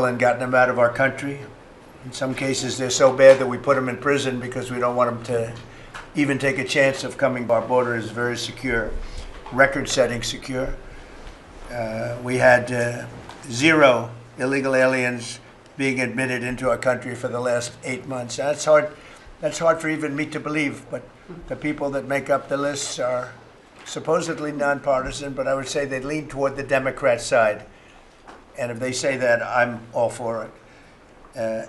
and gotten them out of our country. In some cases, they're so bad that we put them in prison because we don't want them to even take a chance of coming. Our border is very secure, record-setting secure. We had 0 illegal aliens being admitted into our country for the last 8 months. That's hard for even me to believe, but the people that make up the lists are supposedly nonpartisan, but I would say they lean toward the Democrat side. And if they say that, I'm all for it.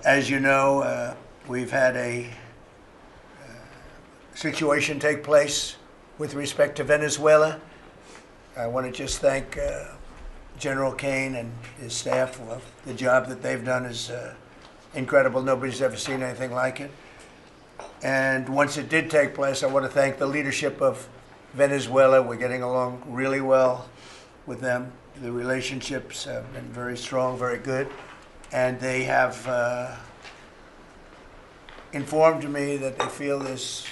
As you know, we've had a situation take place with respect to Venezuela. I want to just thank General Kane and his staff for the job that they've done is incredible. Nobody's ever seen anything like it. And once it did take place, I want to thank the leadership of Venezuela. We're getting along really well with them. The relationships have been very strong, very good. And they have informed me that they feel there's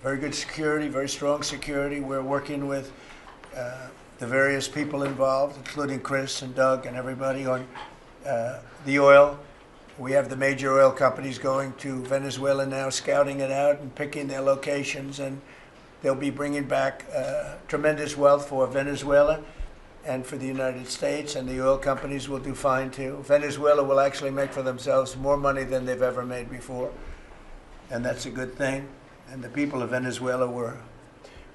very good security, very strong security. We're working with the various people involved, including Chris and Doug and everybody on the oil. We have the major oil companies going to Venezuela now, scouting it out and picking their locations, and they'll be bringing back tremendous wealth for Venezuela and for the United States, and the oil companies will do fine too. Venezuela will actually make for themselves more money than they've ever made before, and that's a good thing. And the people of Venezuela were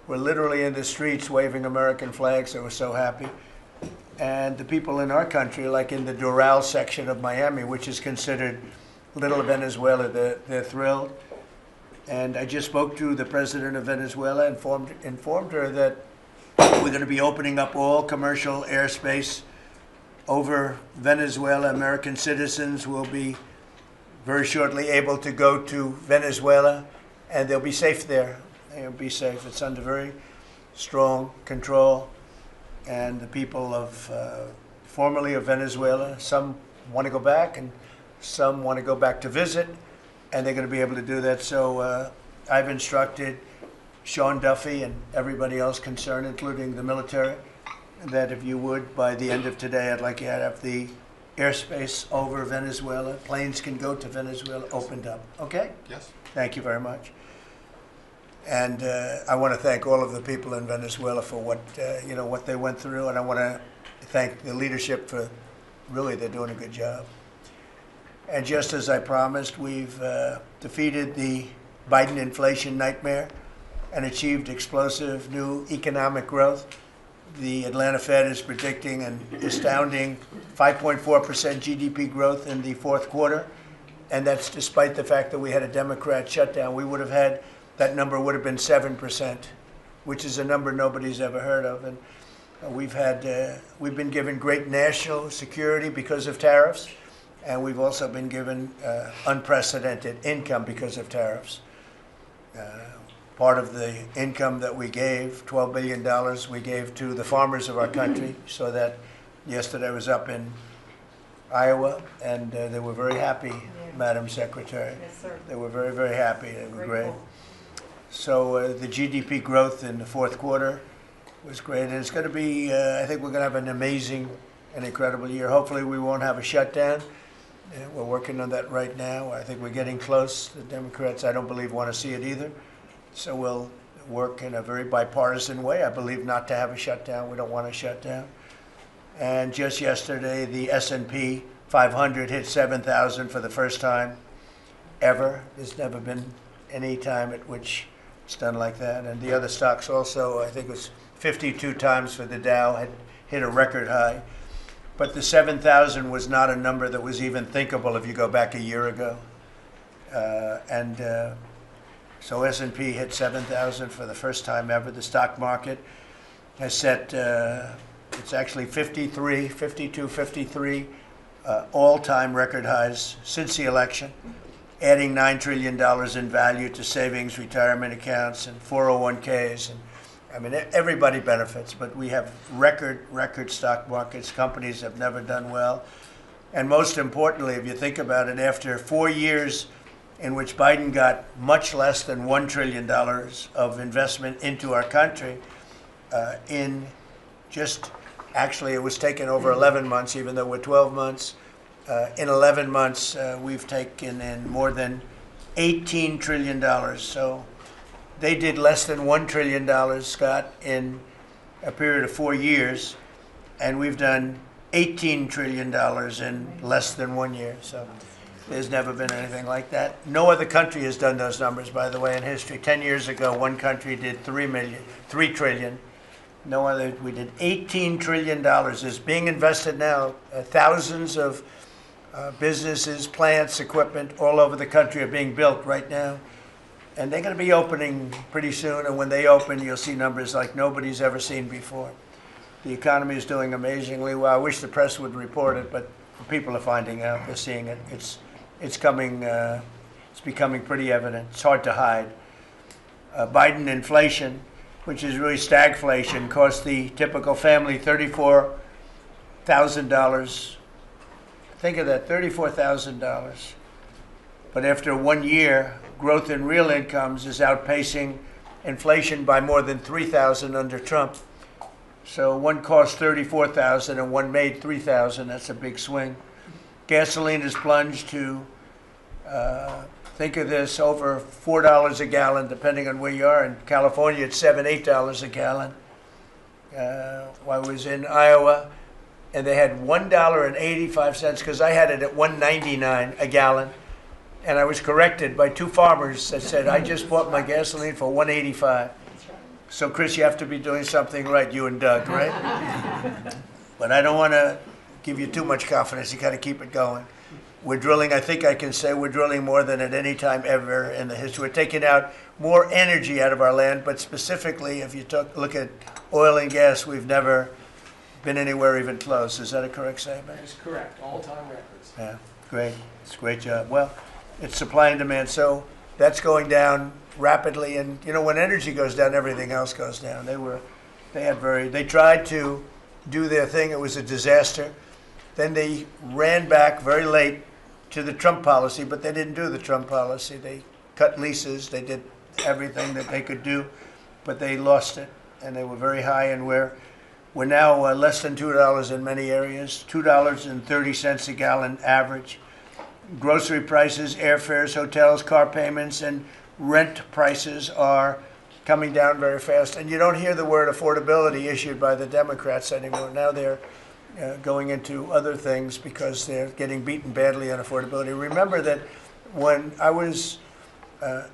literally in the streets waving American flags. They were so happy. And the people in our country, like in the Doral section of Miami, which is considered Little Venezuela, they're thrilled. And I just spoke to the president of Venezuela, informed her that we're going to be opening up all commercial airspace over Venezuela. American citizens will be very shortly able to go to Venezuela, and they'll be safe there. They'll be safe. It's under very strong control. And the people of formerly of Venezuela, some want to go back and some want to go back to visit, and they're going to be able to do that. So I've instructed Sean Duffy and everybody else concerned, including the military, that if you would, by the end of today, I'd like you to have the airspace over Venezuela. Planes can go to Venezuela opened up. Okay? Yes. Thank you very much. And I want to thank all of the people in Venezuela for what they went through, and I want to thank the leadership for really they're doing a good job. And just as I promised, we've defeated the Biden inflation nightmare and achieved explosive new economic growth. The Atlanta Fed is predicting an astounding 5.4% GDP growth in the fourth quarter, and that's despite the fact that we had a Democrat shutdown. We would have had that number would have been 7%, which is a number nobody's ever heard of. And we've been given great national security because of tariffs, and we've also been given unprecedented income because of tariffs. Part of the income that we gave, $12 billion, we gave to the farmers of our country, so that yesterday I was up in Iowa, and they were very happy, Madam Secretary. Yes, sir. They were very, very happy. They were great. Grateful. So the GDP growth in the fourth quarter was great. And it's going to be, I think we're going to have an amazing and incredible year. Hopefully we won't have a shutdown. We're working on that right now. I think we're getting close. The Democrats, I don't believe, want to see it either. So we'll work in a very bipartisan way. I believe not to have a shutdown. We don't want a shutdown. And just yesterday, the S&P 500 hit 7,000 for the first time ever. There's never been any time at which it's done like that. And the other stocks also, I think it was 52 times for the Dow, had hit a record high. But the 7,000 was not a number that was even thinkable if you go back a year ago. So S&P hit 7,000 for the first time ever. The stock market has set, it's actually 52, 53 all-time record highs since the election, adding $9 trillion in value to savings, retirement accounts, and 401ks. And I mean, everybody benefits, but we have record stock markets. Companies have never done well. And most importantly, if you think about it, after 4 years in which Biden got much less than $1 trillion of investment into our country, actually it was taken over 11 months, even though we're 12 months, In 11 months, we've taken in more than $18 trillion. So they did less than $1 trillion, Scott, in a period of 4 years, and we've done $18 trillion in less than 1 year. So there's never been anything like that. No other country has done those numbers, by the way, in history. 10 years ago, one country did $3 trillion. No other. We did $18 trillion. Is being invested now. Thousands of businesses, plants, equipment all over the country are being built right now. And they're going to be opening pretty soon. And when they open, you'll see numbers like nobody's ever seen before. The economy is doing amazingly well. I wish the press would report it, but people are finding out. They're seeing it. It's coming. It's becoming pretty evident. It's hard to hide. Biden inflation, which is really stagflation, cost the typical family $34,000. Think of that, $34,000. But after 1 year, growth in real incomes is outpacing inflation by more than $3,000 under Trump. So one cost $34,000 and one made $3,000. That's a big swing. Gasoline has plunged to, think of this, over $4 a gallon, depending on where you are. In California, it's $7, $8 a gallon. I was in Iowa, and they had $1.85, because I had it at $1.99 a gallon. And I was corrected by two farmers that said, I just bought my gasoline for $1.85. So, Chris, you have to be doing something right, you and Doug, right? But I don't want to give you too much confidence. You got to keep it going. We're drilling, I think I can say we're drilling more than at any time ever in the history. We're taking out more energy out of our land, but specifically, if you look at oil and gas, we've never been anywhere even close. Is that a correct statement? That is correct. All-time records. Yeah, great. It's a great job. Well, it's supply and demand. So that's going down rapidly. And, you know, when energy goes down, everything else goes down. They tried to do their thing. It was a disaster. Then they ran back very late to the Trump policy, but they didn't do the Trump policy. They cut leases. They did everything that they could do, but they lost it. And they were very high, and we're now less than $2 in many areas, $2.30 a gallon average. Grocery prices, airfares, hotels, car payments, and rent prices are coming down very fast. And you don't hear the word affordability issued by the Democrats anymore. Now they're going into other things because they're getting beaten badly on affordability. Remember that when I was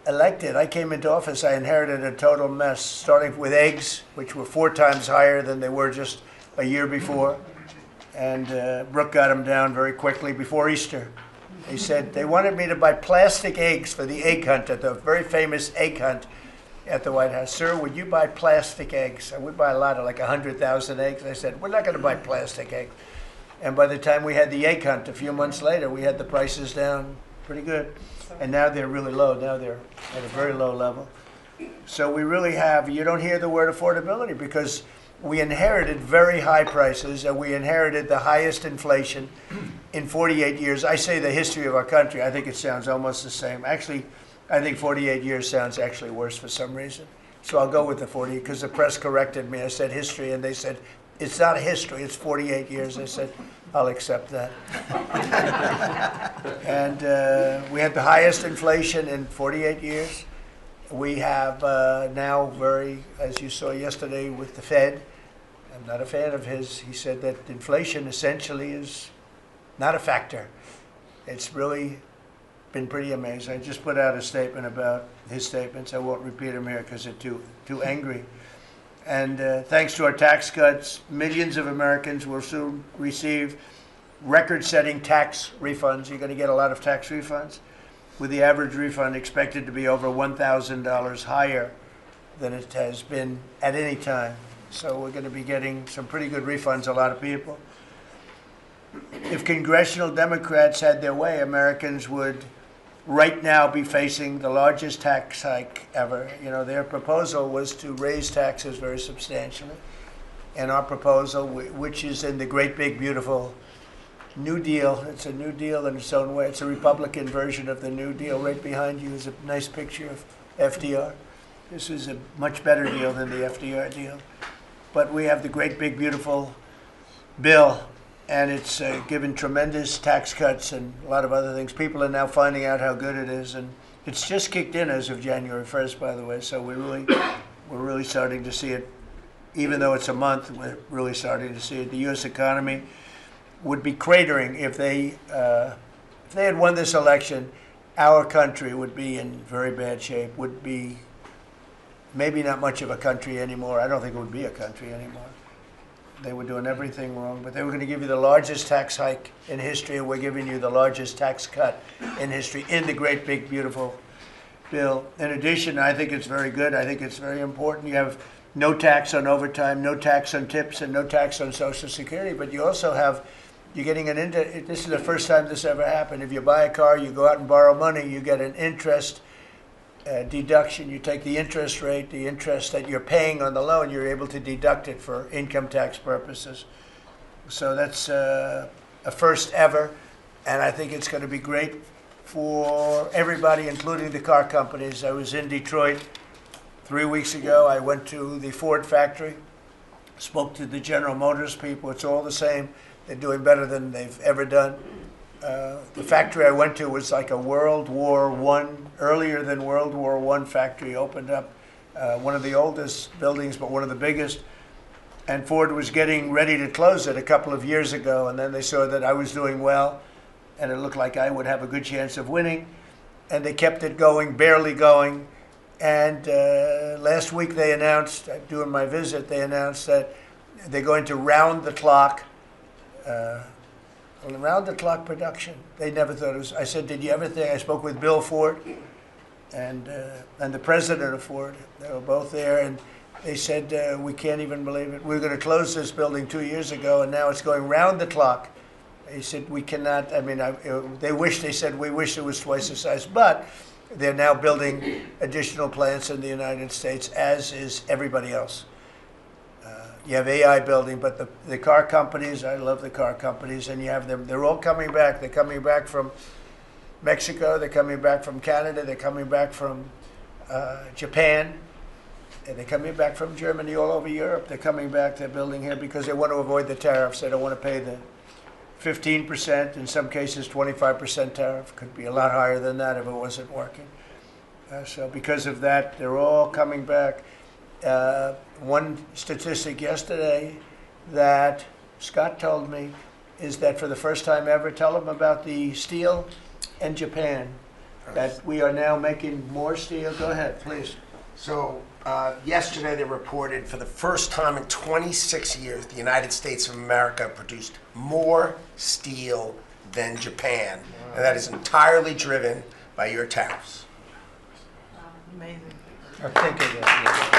elected, I came into office, I inherited a total mess, starting with eggs, which were 4 times higher than they were just a year before. And Brooke got them down very quickly before Easter. They said they wanted me to buy plastic eggs for the egg hunt, at the very famous egg hunt at the White House. Sir, would you buy plastic eggs? I would buy a lot, of like 100,000 eggs. I said, we're not going to buy plastic eggs. And by the time we had the egg hunt a few months later, we had the prices down pretty good. And now they're really low. Now they're at a very low level. So we really have, you don't hear the word affordability because we inherited very high prices, and we inherited the highest inflation in 48 years. I say the history of our country. I think it sounds almost the same. Actually, I think 48 years sounds actually worse for some reason. So I'll go with the 40, because the press corrected me. I said history, and they said, it's not a history, it's 48 years. I said, I'll accept that. And we had the highest inflation in 48 years. We have now as you saw yesterday with the Fed, I'm not a fan of his. He said that inflation essentially is not a factor. It's really been pretty amazing. I just put out a statement about his statements. I won't repeat them here because they're too angry. And thanks to our tax cuts, millions of Americans will soon receive record-setting tax refunds. You're going to get a lot of tax refunds, with the average refund expected to be over $1,000 higher than it has been at any time. So we're going to be getting some pretty good refunds, a lot of people. If congressional Democrats had their way, Americans would right now be facing the largest tax hike ever. You know, their proposal was to raise taxes very substantially. And our proposal, which is in the great, big, beautiful New Deal, it's a New Deal in its own way. It's a Republican version of the New Deal. Right behind you is a nice picture of FDR. This is a much better deal than the FDR deal. But we have the great, big, beautiful bill and it's given tremendous tax cuts and a lot of other things. People are now finding out how good it is, and it's just kicked in as of January 1st, by the way. So we're really starting to see it. Even though it's a month, we're really starting to see it. The U.S. economy would be cratering if they had won this election. Our country would be in very bad shape. Would be maybe not much of a country anymore. I don't think it would be a country anymore. They were doing everything wrong, but they were going to give you the largest tax hike in history, and we're giving you the largest tax cut in history in the great, big, beautiful bill. In addition, I think it's very good. I think it's very important. You have no tax on overtime, no tax on tips, and no tax on Social Security, but you also have, you're getting this is the first time this ever happened. If you buy a car, you go out and borrow money, you get an interest deduction. You take the interest rate, the interest that you're paying on the loan, you're able to deduct it for income tax purposes. So that's a first ever, and I think it's going to be great for everybody, including the car companies. I was in Detroit 3 weeks ago. I went to the Ford factory, spoke to the General Motors people. It's all the same. They're doing better than they've ever done. The factory I went to was like a World War I, earlier than World War I factory, opened up. One of the oldest buildings, but one of the biggest. And Ford was getting ready to close it a couple of years ago, and then they saw that I was doing well, and it looked like I would have a good chance of winning. And they kept it going, barely going. And last week they announced, during my visit, they announced that they're going to round the clock production. They never thought it was. I said, did you ever think? I spoke with Bill Ford and the president of Ford. They were both there, and they said, we can't even believe it. We were going to close this building 2 years ago, and now it's going round the clock. They said, we cannot. I mean, they said, we wish it was twice the size, but they're now building additional plants in the United States, as is everybody else. You have AI building, but the car companies, I love the car companies, and you have them, they're all coming back. They're coming back from Mexico, they're coming back from Canada, they're coming back from Japan, and they're coming back from Germany, all over Europe. They're coming back, they're building here because they want to avoid the tariffs. They don't want to pay the 15%, in some cases 25% tariff. Could be a lot higher than that if it wasn't working. So because of that, they're all coming back. One statistic yesterday that Scott told me is that for the first time ever, tell them about the steel in Japan, that we are now making more steel. Go ahead, please. So yesterday they reported for the first time in 26 years, the United States of America produced more steel than Japan. Wow. And that is entirely driven by your tariffs. Amazing. Think of that.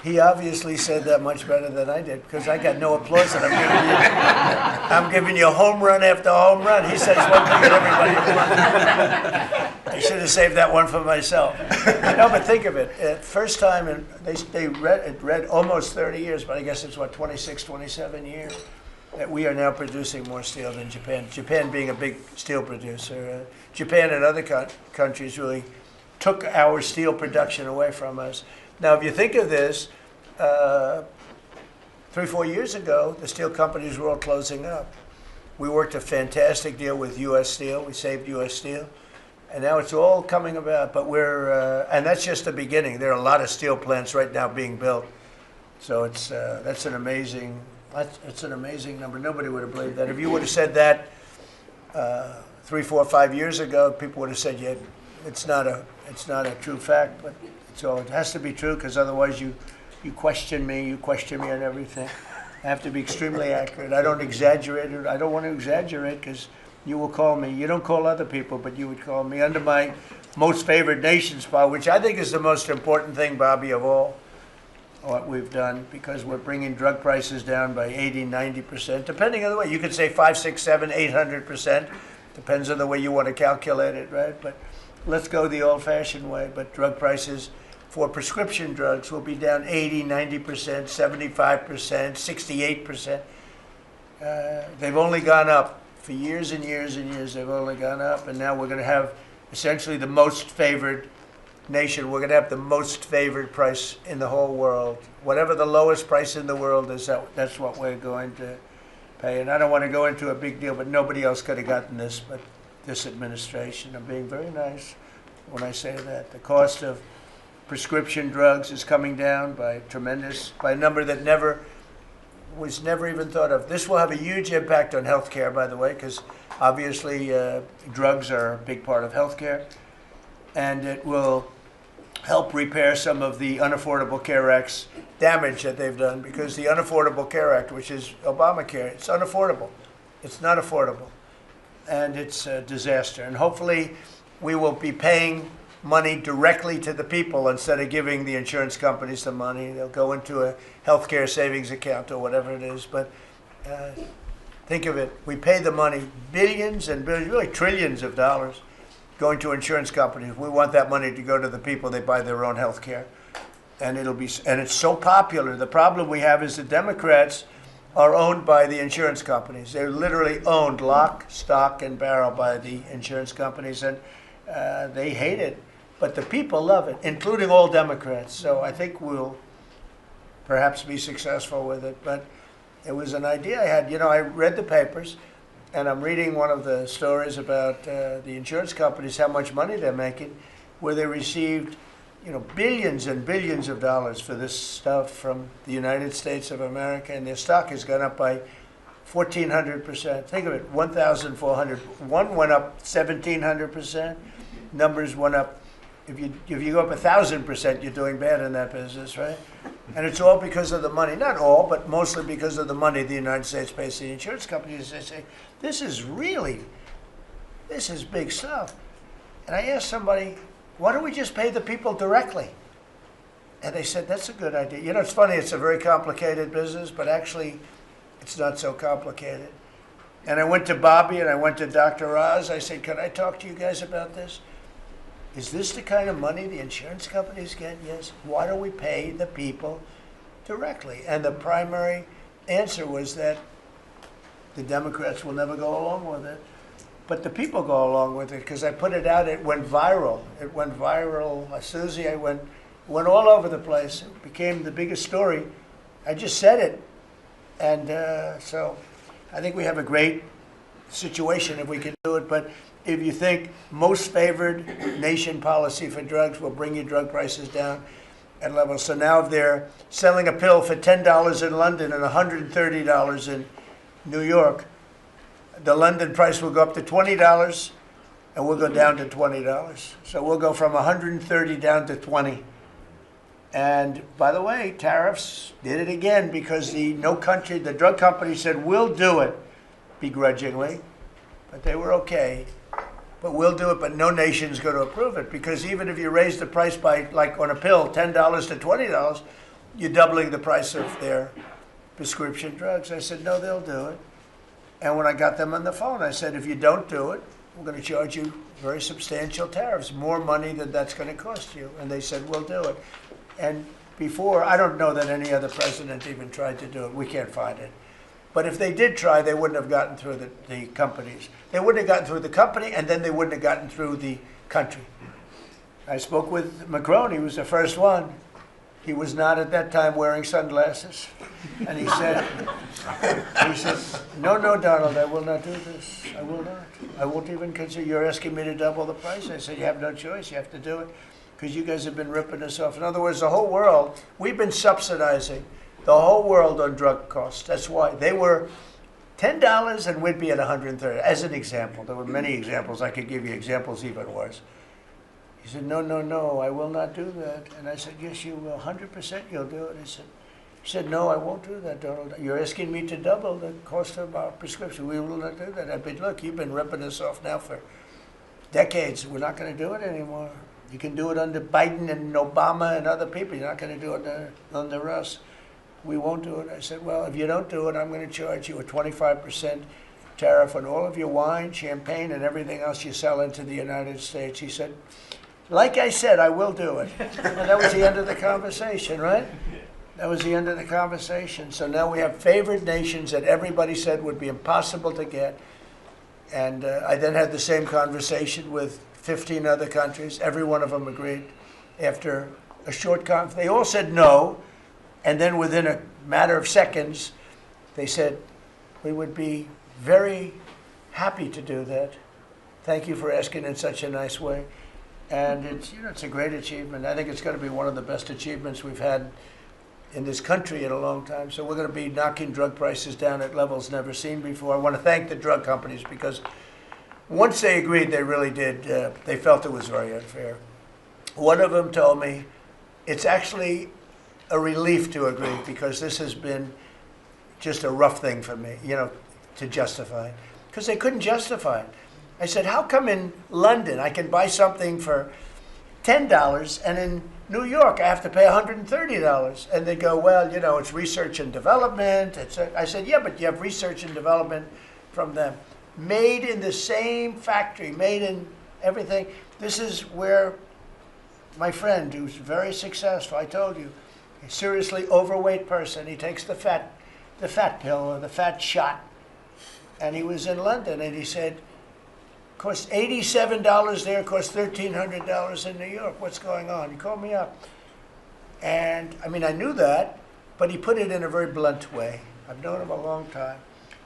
He obviously said that much better than I did, because I got no applause, and I'm giving you home run after home run. He says one thing and everybody. I should have saved that one for myself. No, but think of it. First time, and they read almost 30 years, but I guess it's what, 26, 27 years, that we are now producing more steel than Japan. Japan being a big steel producer. Japan and other countries really took our steel production away from us. Now, if you think of this, 3, 4 years ago, the steel companies were all closing up. We worked a fantastic deal with U.S. Steel. We saved U.S. Steel. And now it's all coming about. But and that's just the beginning. There are a lot of steel plants right now being built. So that's an amazing number. Nobody would have believed that. If you would have said that 3, 4, 5 years ago, people would have said, yeah, it's not a true fact. But so it has to be true, because otherwise you question me on everything. I have to be extremely accurate. I don't exaggerate it. I don't want to exaggerate, because you will call me. You don't call other people, but you would call me under my most favored nation spot, which I think is the most important thing, Bobby, of all what we've done, because we're bringing drug prices down by 80, 90%, depending on the way. You could say 5, 6, 7, 800%. Depends on the way you want to calculate it, right? But let's go the old-fashioned way. But drug prices for prescription drugs will be down 80, 90%, 75%, 68%. They've only gone up for years and years and years. They've only gone up, and now we're going to have essentially the most favored nation, we're going to have the most favored price in the whole world. Whatever the lowest price in the world is, that's what we're going to pay. And I don't want to go into a big deal, but nobody else could have gotten this but this administration. I'm being very nice when I say that. The cost of prescription drugs is coming down by a number that was never even thought of. This will have a huge impact on healthcare, by the way, because obviously drugs are a big part of healthcare, and it will help repair some of the Unaffordable Care Act's damage that they've done, because the Unaffordable Care Act, which is Obamacare, it's unaffordable. It's not affordable, and it's a disaster. And hopefully we will be paying money directly to the people instead of giving the insurance companies the money. They'll go into a healthcare savings account or whatever it is. But think of it, we pay the money, billions and billions, really trillions of dollars going to insurance companies. We want that money to go to the people. They buy their own health care. And it's so popular. The problem we have is the Democrats are owned by the insurance companies. They're literally owned lock, stock, and barrel by the insurance companies, and they hate it. But the people love it, including all Democrats. So I think we'll perhaps be successful with it. But it was an idea I had. You know, I read the papers, and I'm reading one of the stories about the insurance companies, how much money they're making, where they received, you know, billions and billions of dollars for this stuff from the United States of America, and their stock has gone up by 1,400%. Think of it, 1,400. One went up 1,700%. Numbers went up. If you go up 1,000%, you're doing bad in that business, right? And it's all because of the money. Not all, but mostly because of the money the United States pays to the insurance companies. They say, this is big stuff. And I asked somebody, why don't we just pay the people directly? And they said, that's a good idea. You know, it's funny, it's a very complicated business, but actually it's not so complicated. And I went to Bobby and I went to Dr. Oz. I said, can I talk to you guys about this? Is this the kind of money the insurance companies get? Yes. Why don't we pay the people directly? And the primary answer was that the Democrats will never go along with it. But the people go along with it, because I put it out, it went viral. It went viral. Susie, I went all over the place. It became the biggest story. I just said it. And so I think we have a great situation if we can do it. But if you think most favored nation policy for drugs will bring your drug prices down at levels. So now if they're selling a pill for $10 in London and $130 in New York, the London price will go up to $20 and we'll go down to $20. So we'll go from 130 down to 20. And by the way, tariffs did it again, because the drug company said, we'll do it begrudgingly, but they were okay. But we'll do it, but no nation's going to approve it, because even if you raise the price by, like on a pill, $10 to $20, you're doubling the price of their prescription drugs. I said, no, they'll do it. And when I got them on the phone, I said, if you don't do it, we're going to charge you very substantial tariffs, more money than that's going to cost you. And they said, we'll do it. And before, I don't know that any other president even tried to do it. We can't find it. But if they did try, they wouldn't have gotten through the companies. They wouldn't have gotten through the company, and then they wouldn't have gotten through the country. I spoke with Macron. He was the first one. He was not at that time wearing sunglasses. And he said, no, Donald, I will not do this. I will not. I won't even consider. You're asking me to double the price. I said, you have no choice. You have to do it, because you guys have been ripping us off. In other words, the whole world, we've been subsidizing the whole world on drug costs. That's why. They were $10 and we'd be at 130, as an example. There were many examples. I could give you examples even worse. He said, no, I will not do that. And I said, yes, you will. 100% you'll do it. He said, no, I won't do that, Donald. You're asking me to double the cost of our prescription. We will not do that. I said, look, you've been ripping us off now for decades. We're not going to do it anymore. You can do it under Biden and Obama and other people. You're not going to do it under us. We won't do it. I said, well, if you don't do it, I'm going to charge you a 25% tariff on all of your wine, champagne, and everything else you sell into the United States. He said, like I said, I will do it. And that was the end of the conversation, right? That was the end of the conversation. So now we have favored nations that everybody said would be impossible to get. And I then had the same conversation with 15 other countries. Every one of them agreed. after a short conference. They all said no, and then within a matter of seconds, they said, we would be very happy to do that. Thank you for asking in such a nice way. And it's a great achievement. I think it's going to be one of the best achievements we've had in this country in a long time. So we're going to be knocking drug prices down at levels never seen before. I want to thank the drug companies because once they agreed, they really did. They felt it was very unfair. One of them told me it's actually a relief to agree because this has been just a rough thing for me, to justify, because they couldn't justify it. I said, how come in London I can buy something for $10 and in New York I have to pay $130? And they go, well, it's research and development. I said, yeah, but you have research and development from them. Made in the same factory, made in everything. This is where my friend, who's very successful, I told you, a seriously overweight person, he takes the fat pill or the fat shot. And he was in London and he said, costs $87 there, costs $1,300 in New York. What's going on? He called me up. And I knew that, but he put it in a very blunt way. I've known him a long time.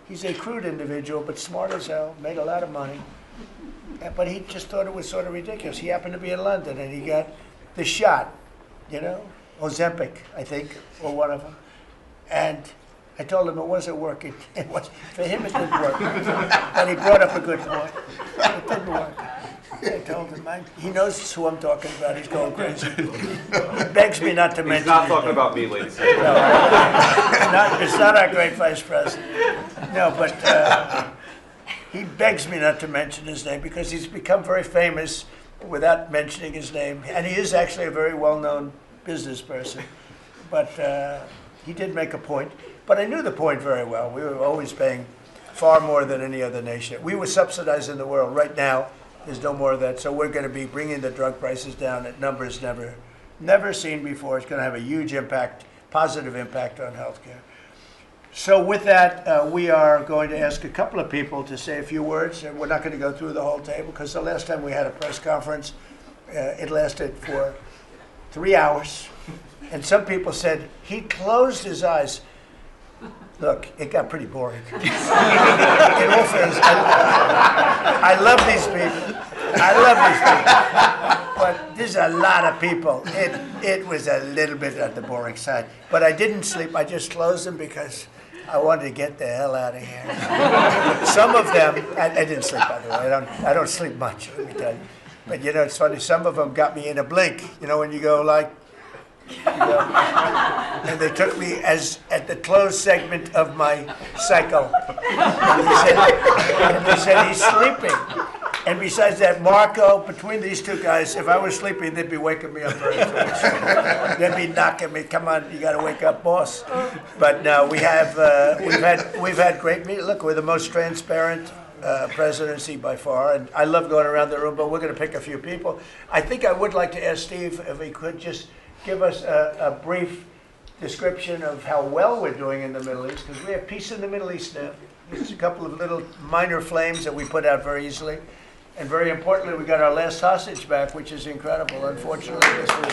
He's a crude individual, but smart as hell, made a lot of money. But he just thought it was sort of ridiculous. He happened to be in London and he got the shot, Ozempic, I think, or one of them. And I told him it wasn't working. For him, it didn't work. And he brought up a good point. It didn't work. I told him, he knows who I'm talking about. He's going crazy. He begs me not to mention. He's not talking about me, ladies. No, it's not our great vice president. No, but he begs me not to mention his name because he's become very famous without mentioning his name. And he is actually a very well-known business person. But he did make a point. But I knew the point very well. We were always paying far more than any other nation. We were subsidizing the world. Right now, there's no more of that. So we're going to be bringing the drug prices down at numbers never seen before. It's going to have a huge impact, positive impact on healthcare. So with that, we are going to ask a couple of people to say a few words. And we're not going to go through the whole table because the last time we had a press conference, it lasted for 3 hours. And some people said he closed his eyes. Look, it got pretty boring. In all fairness, I love these people. But there's a lot of people. It was a little bit on the boring side. But I didn't sleep. I just closed them because I wanted to get the hell out of here. Some of them, I didn't sleep, by the way. I don't sleep much, let me tell you. But it's funny. Some of them got me in a blink. When you go like, and they took me as at the closed segment of my cycle. And they said he's sleeping. And besides that, Marco, between these two guys, if I was sleeping, they'd be waking me up very fast. They'd be knocking me. Come on, you got to wake up, boss. But no, we've had great meetings. Look, we're the most transparent presidency by far, and I love going around the room. But we're going to pick a few people. I think I would like to ask Steve if he could just give us a brief description of how well we're doing in the Middle East, because we have peace in the Middle East now. There's a couple of little minor flames that we put out very easily. And very importantly, we got our last hostage back, which is incredible. Unfortunately, this was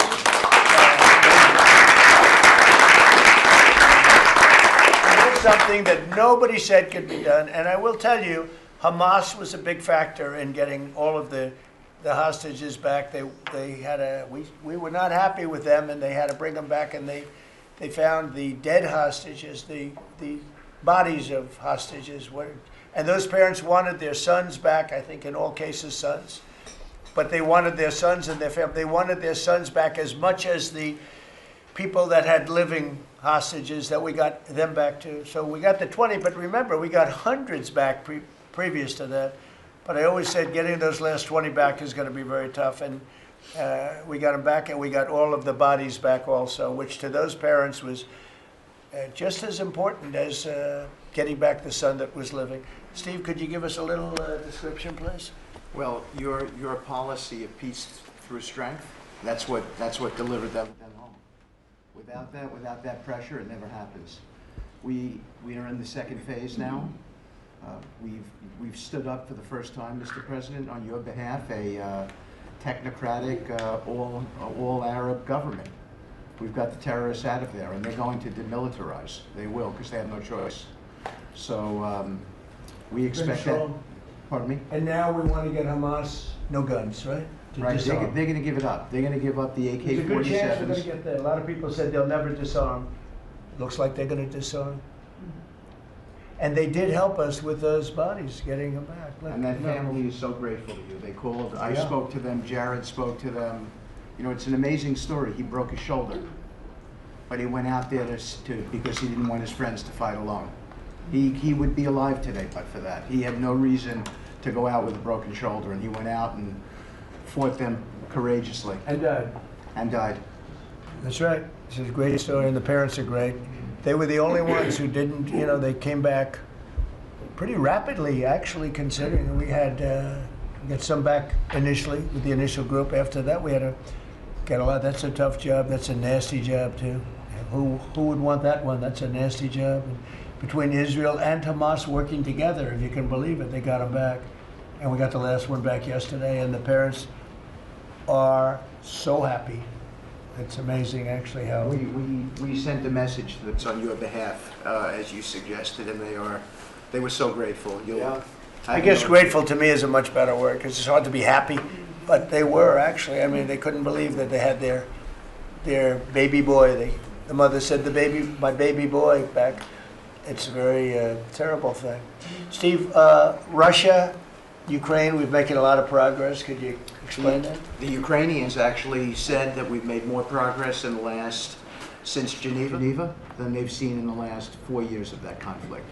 something that nobody said could be done. And I will tell you, Hamas was a big factor in getting all of the hostages back. We were not happy with them, and they had to bring them back. And they found the dead hostages, the bodies of hostages. And those parents wanted their sons back. I think in all cases, sons. But they wanted their sons and their family. They wanted their sons back as much as the people that had living hostages that we got them back to. So we got the 20, but remember, we got hundreds back previous to that. But I always said getting those last 20 back is going to be very tough. And we got them back, and we got all of the bodies back also, which to those parents was just as important as getting back the son that was living. Steve, could you give us a little description, please? Well, your policy of peace through strength, that's what delivered them home. Without that pressure, it never happens. We are in the second phase now. We've stood up for the first time, Mr. President, on your behalf, a technocratic, all Arab government. We've got the terrorists out of there, and they're going to demilitarize. They will, because they have no choice. So we expect that. Control. Pardon me? And now we want to get Hamas no guns, right? To Right, disarm. they're going to give it up. They're going to give up the There's a good chance they're going to AK-47s. get that. A lot of people said they'll never disarm. Looks like they're going to disarm. And they did help us with those bodies, getting them back. Look, And that you know. family is so grateful to you. They called, I Yeah. spoke to them, Jared spoke to them. You know, it's an amazing story. He broke his shoulder, but he went out there because he didn't want his friends to fight alone. He would be alive today but for that. He had no reason to go out with a broken shoulder, and he went out and fought them courageously And and died. that's right. It's a great story, and the parents are great. They were the only ones who didn't, you know, they came back pretty rapidly, actually, considering we had got some back initially with the initial group. After that, we had to get a lot. That's a tough job. That's a nasty job, too. Who would want that one? That's a nasty job. And between Israel and Hamas working together, if you can believe it, they got them back. And we got the last one back yesterday, and the parents are so happy. It's amazing, actually, how We sent a message that's on your behalf, as you suggested, and they were so grateful. I guess grateful to me is a much better word, because it's hard to be happy, but they were actually. I mean, they couldn't believe that they had their baby boy. The mother said, my baby boy back. It's a very terrible thing. Steve, Russia, Ukraine, we're making a lot of progress. Could you explain that? The Ukrainians actually said that we've made more progress since Geneva than they've seen in the last 4 years of that conflict.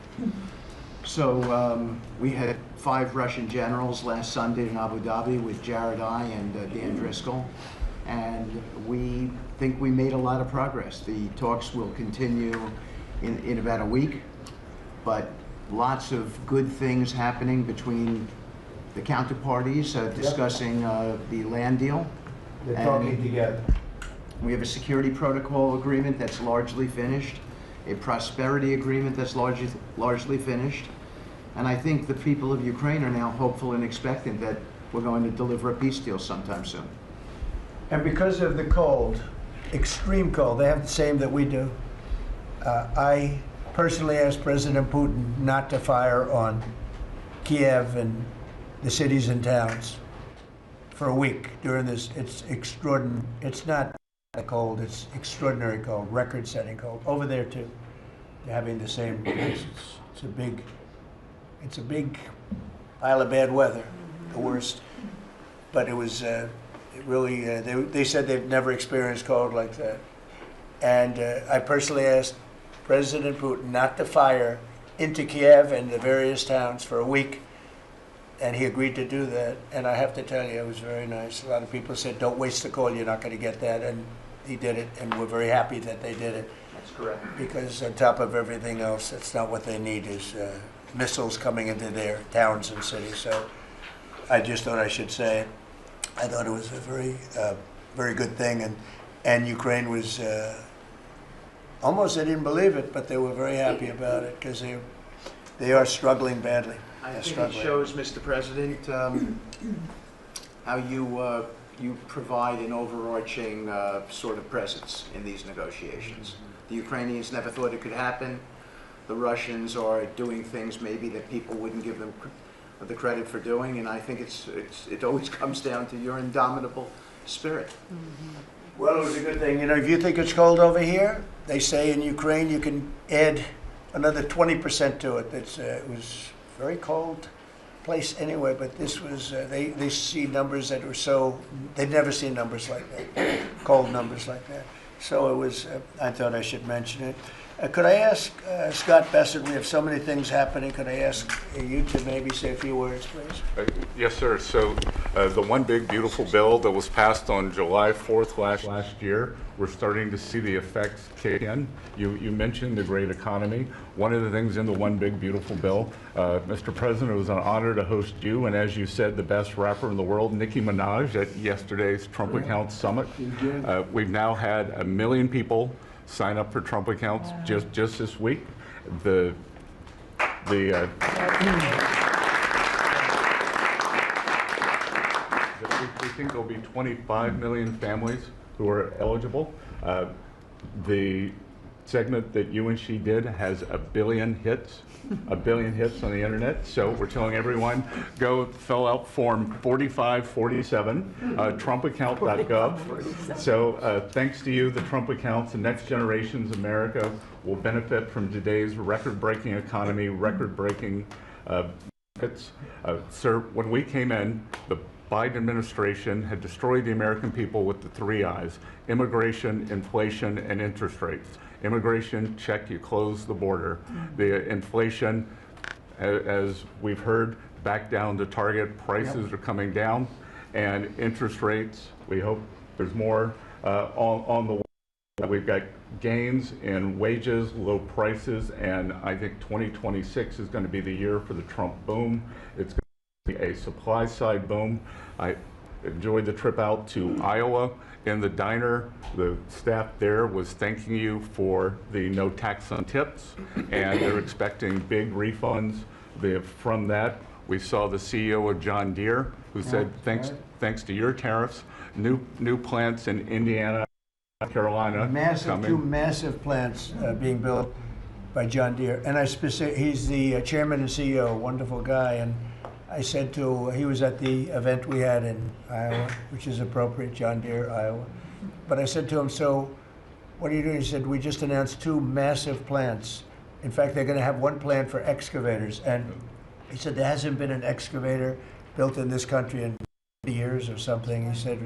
So we had 5 Russian generals last Sunday in Abu Dhabi with Jared I and Dan Driscoll, and we think we made a lot of progress. The talks will continue in about a week, but lots of good things happening between the counterparties discussing the land deal. They're talking together. We have a security protocol agreement that's largely finished, a prosperity agreement that's largely finished, and I think the people of Ukraine are now hopeful and expectant that we're going to deliver a peace deal sometime soon. And because of the cold, extreme cold, they have the same that we do. I personally asked President Putin not to fire on Kiev and the cities and towns for a week during this. It's extraordinary. It's not cold. It's extraordinary cold, record-setting cold. Over there too, they're having the same. It's a big pile of bad weather, the worst. But it was it really. They said they've never experienced cold like that. And I personally asked President Putin not to fire into Kiev and the various towns for a week. And he agreed to do that. And I have to tell you, it was very nice. A lot of people said, don't waste the coal, you're not going to get that. And he did it, and we're very happy that they did it. That's correct. Because on top of everything else, that's not what they need is missiles coming into their towns and cities. So I just thought I should say it. I thought it was a very good thing. And Ukraine was, almost they didn't believe it, but they were very happy about it because they are struggling badly. I think it shows, Mr. President, how you provide an overarching sort of presence in these negotiations. The Ukrainians never thought it could happen. The Russians are doing things maybe that people wouldn't give them the credit for doing, and I think it always comes down to your indomitable spirit. Well, it was a good thing. You know, if you think it's cold over here, they say in Ukraine you can add another 20% to it. It was a very cold place anyway, but this was, they see numbers that were so, they'd never seen numbers like that, cold numbers like that. So it was, I thought I should mention it. Could I ask Scott Bessert, we have so many things happening, could I ask you to maybe say a few words, please? Yes, sir. So the one big beautiful bill that was passed on July 4th last year, we're starting to see the effects kick in. You mentioned the great economy. One of the things in the one big beautiful bill, Mr. President, it was an honor to host you, and as you said, the best rapper in the world, Nicki Minaj, at yesterday's Trump Accounts Summit. We've now had 1 million people sign up for Trump accounts just this week. The we think there'll be 25 million families who are eligible. The segment that you and she did has 1 billion hits, 1 billion hits on the internet. So we're telling everyone, go fill out form 4547, trumpaccount.gov. So thanks to you, the Trump accounts, the next generation's America will benefit from today's record-breaking economy, record-breaking benefits. Sir, when we came in, the Biden administration had destroyed the American people with the 3 I's: immigration, inflation, and interest rates. Immigration, check, you close the border. The inflation, as we've heard, back down to target. Prices are coming down. And interest rates, we hope there's more on the way. We've got gains in wages, low prices, and I think 2026 is going to be the year for the Trump boom. It's going to be a supply side boom. I enjoyed the trip out to Iowa. In the diner, the staff there was thanking you for the no tax on tips, and they're expecting big refunds from that. We saw the CEO of John Deere, who said, thanks to your tariffs, new plants in Indiana, Carolina. Two massive plants being built by John Deere. And he's the chairman and CEO, wonderful guy. And I said he was at the event we had in Iowa, which is appropriate, John Deere, Iowa. But I said to him, so what are you doing? He said, we just announced 2 massive plants. In fact, they're going to have 1 plant for excavators. And he said, there hasn't been an excavator built in this country in years or something. He said,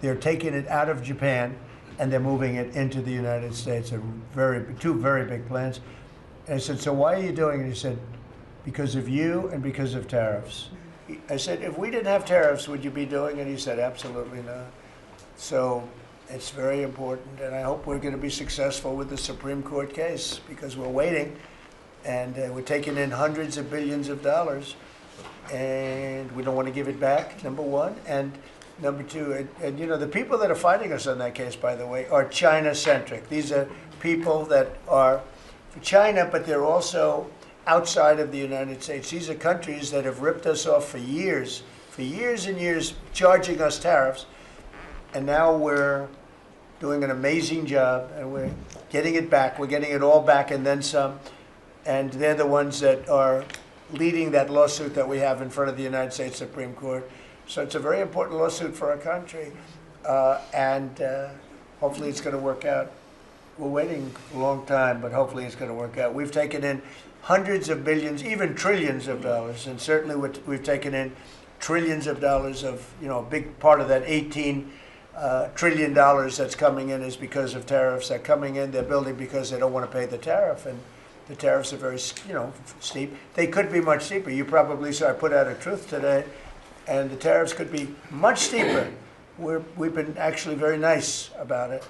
they're taking it out of Japan and they're moving it into the United States. 2 very big plants. And I said, so why are you doing it? He said, because of you and because of tariffs. I said, if we didn't have tariffs, would you be doing it? He said, absolutely not. So it's very important, and I hope we're going to be successful with the Supreme Court case, because we're waiting, and we're taking in hundreds of billions of dollars, and we don't want to give it back, number one. And number two, and you know, the people that are fighting us on that case, by the way, are China-centric. These are people that are for China, but they're also outside of the United States. These are countries that have ripped us off for years and years, charging us tariffs. And now we're doing an amazing job, and we're getting it back. We're getting it all back and then some. And they're the ones that are leading that lawsuit that we have in front of the United States Supreme Court. So it's a very important lawsuit for our country. And hopefully it's going to work out. We're waiting a long time, but hopefully it's going to work out. We've taken in hundreds of billions, even trillions of dollars, and certainly we've taken in trillions of dollars of, you know, a big part of that $18 trillion that's coming in is because of tariffs that are coming in. They're building because they don't want to pay the tariff, and the tariffs are very, you know, steep. They could be much steeper. You probably saw I put out a truth today, and the tariffs could be much steeper. We've been actually very nice about it.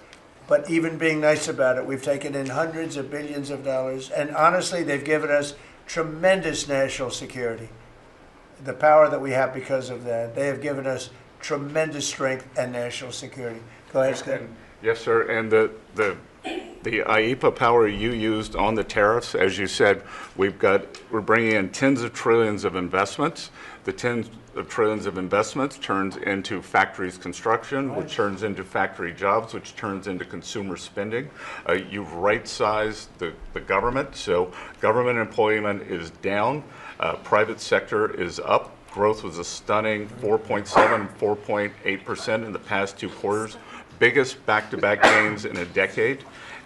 But even being nice about it, we've taken in hundreds of billions of dollars. And honestly, they've given us tremendous national security. The power that we have because of that. They have given us tremendous strength and national security. Go ahead, Scott. Yes, sir. And the IEPA power you used on the tariffs, as you said, we're bringing in tens of trillions of investments. The tens of trillions of investments turns into factories construction, which turns into factory jobs, which turns into consumer spending. You've right-sized the government, so government employment is down, private sector is up. Growth was a stunning 4.7, 4.8% in the past 2 quarters, biggest back-to-back gains in a decade.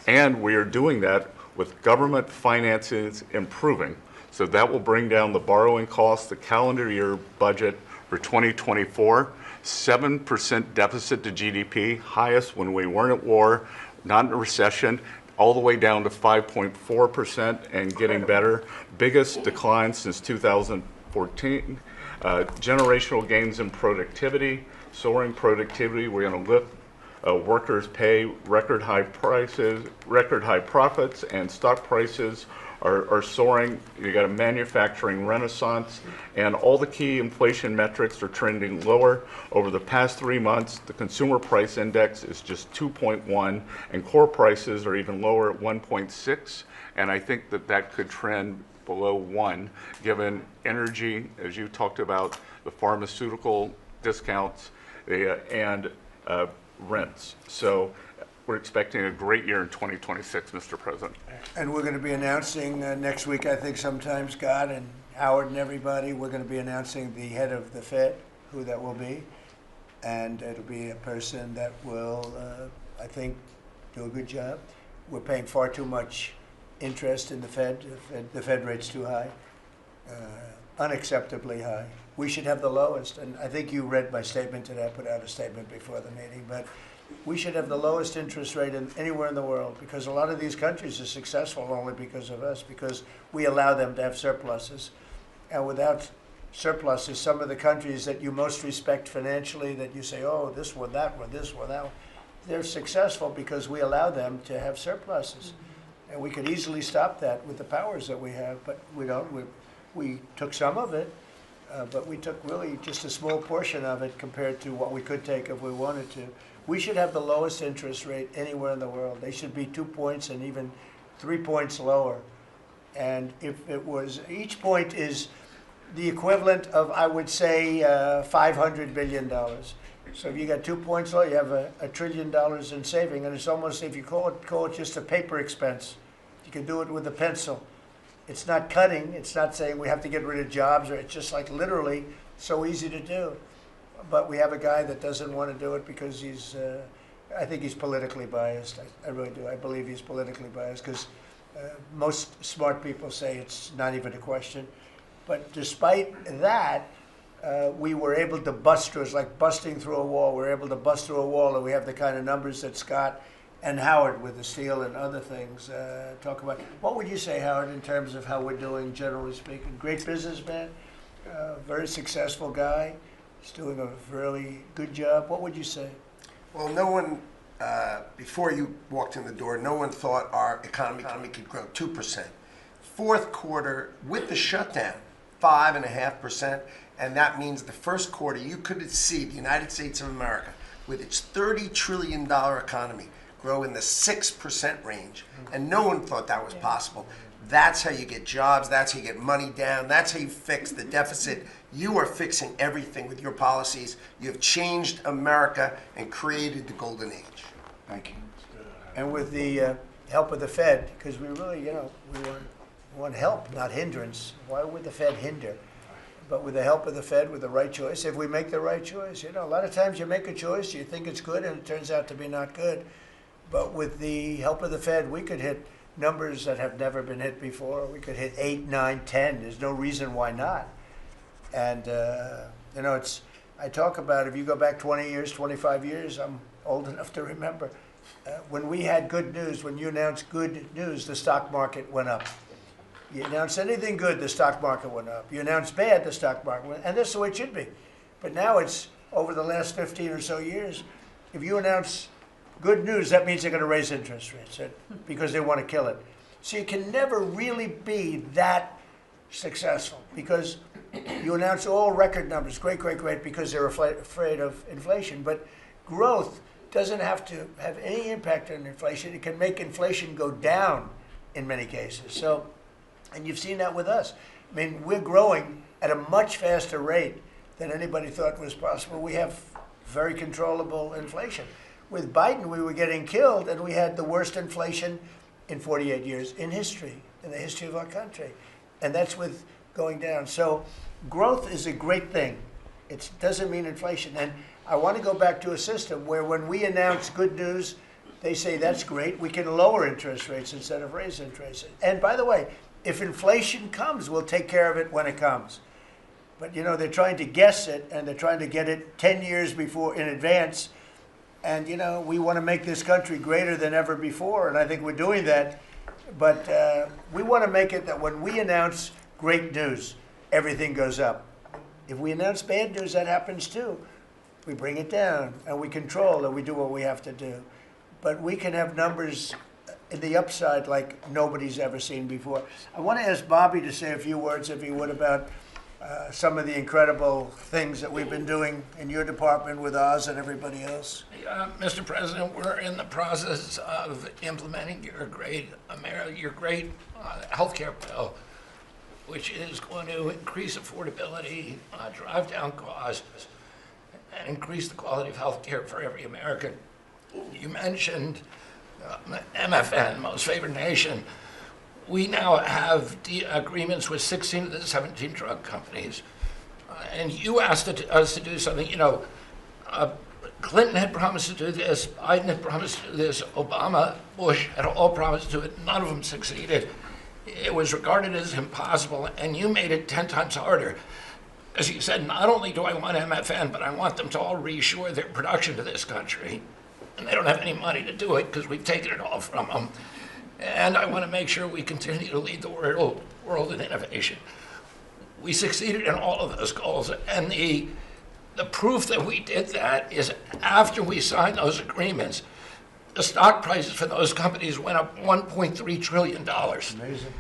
And we are doing that with government finances improving. So that will bring down the borrowing costs, the calendar year budget for 2024, 7% deficit to GDP, highest when we weren't at war, not in a recession, all the way down to 5.4% and getting better. Biggest decline since 2014. Generational gains in productivity, soaring productivity. We're going to lift workers' pay, record high prices, record high profits, and stock prices are soaring. You got a manufacturing renaissance, and all the key inflation metrics are trending lower. Over the past 3 months, the consumer price index is just 2.1, and core prices are even lower at 1.6, and I think that could trend below 1, given energy, as you talked about, the pharmaceutical discounts, and rents. So we're expecting a great year in 2026, Mr. President. And we're going to be announcing next week, I think sometime, Scott and Howard and everybody, we're going to be announcing the head of the Fed, who that will be. And it'll be a person that will, I think, do a good job. We're paying far too much interest in the Fed. The Fed rate's too high, unacceptably high. We should have the lowest. And I think you read my statement today. I put out a statement before the meeting. But we should have the lowest interest rate anywhere in the world, because a lot of these countries are successful only because of us, because we allow them to have surpluses. And without surpluses, some of the countries that you most respect financially, that you say, oh, this one, that one, this one, that one, they're successful because we allow them to have surpluses. And we could easily stop that with the powers that we have, but we don't. We took some of it, but we took really just a small portion of it compared to what we could take if we wanted to. We should have the lowest interest rate anywhere in the world. They should be 2 points and even 3 points lower. And if it was, each point is the equivalent of, I would say, $500 billion. So if you got 2 points low, you have $1 trillion in saving, and it's almost, if you call it just a paper expense. You can do it with a pencil. It's not cutting. It's not saying we have to get rid of jobs, or it's just like literally so easy to do. But we have a guy that doesn't want to do it because he's, I think he's politically biased. I really do. I believe he's politically biased because most smart people say it's not even a question. But despite that, we were able to bust through. It's like busting through a wall. We're able to bust through a wall, and we have the kind of numbers that Scott and Howard with the steel and other things talk about. What would you say, Howard, in terms of how we're doing, generally speaking? Great businessman, very successful guy. He's doing a really good job. What would you say? Well, no one, before you walked in the door, no one thought our economy could grow 2%. Fourth quarter, with the shutdown, 5.5%, and that means the first quarter, you could see the United States of America, with its $30 trillion economy, grow in the 6% range, and no one thought that was possible. That's how you get jobs, that's how you get money down, that's how you fix the deficit. You are fixing everything with your policies. You have changed America and created the golden age. Thank you. And with the help of the Fed, because we really, we want help, not hindrance. Why would the Fed hinder? But with the help of the Fed, with the right choice, if we make the right choice, a lot of times you make a choice, you think it's good, and it turns out to be not good. But with the help of the Fed, we could hit numbers that have never been hit before. We could hit 8, 9, 10. There's no reason why not. And, I talk about, if you go back 20 years, 25 years, I'm old enough to remember, when we had good news, when you announced good news, the stock market went up. You announce anything good, the stock market went up. You announce bad, the stock market went up. And that's the way it should be. But now it's, over the last 15 or so years, if you announce good news, that means they're going to raise interest rates because they want to kill it. So you can never really be that successful because you announce all record numbers, great, great, great, because they're afraid of inflation. But growth doesn't have to have any impact on inflation. It can make inflation go down in many cases. So, and you've seen that with us. I mean, we're growing at a much faster rate than anybody thought was possible. We have very controllable inflation. With Biden, we were getting killed, and we had the worst inflation in 48 years in history, in the history of our country. And that's with going down. So growth is a great thing. It doesn't mean inflation. And I want to go back to a system where when we announce good news, they say, that's great. We can lower interest rates instead of raise interest rates. And by the way, if inflation comes, we'll take care of it when it comes. But, they're trying to guess it, and they're trying to get it 10 years before in advance. And, we want to make this country greater than ever before, and I think we're doing that. But we want to make it that when we announce great news, everything goes up. If we announce bad news, that happens too. We bring it down, and we control, and we do what we have to do. But we can have numbers in the upside like nobody's ever seen before. I want to ask Bobby to say a few words, if he would, about some of the incredible things that we've been doing in your department with Oz and everybody else. Mr. President, we're in the process of implementing your great healthcare bill, which is going to increase affordability, drive down costs, and increase the quality of health care for every American. You mentioned MFN, Most Favored Nation. We now have agreements with 16 of the 17 drug companies. And you asked us to do something, Clinton had promised to do this, Biden had promised to do this, Obama, Bush had all promised to do it. None of them succeeded. It was regarded as impossible, and you made it 10 times harder. As you said, not only do I want MFN, but I want them to all reshore their production to this country. And they don't have any money to do it because we've taken it all from them. And I want to make sure we continue to lead the world in innovation. We succeeded in all of those goals, and the proof that we did that is after we signed those agreements, the stock prices for those companies went up $1.3 trillion. Amazing.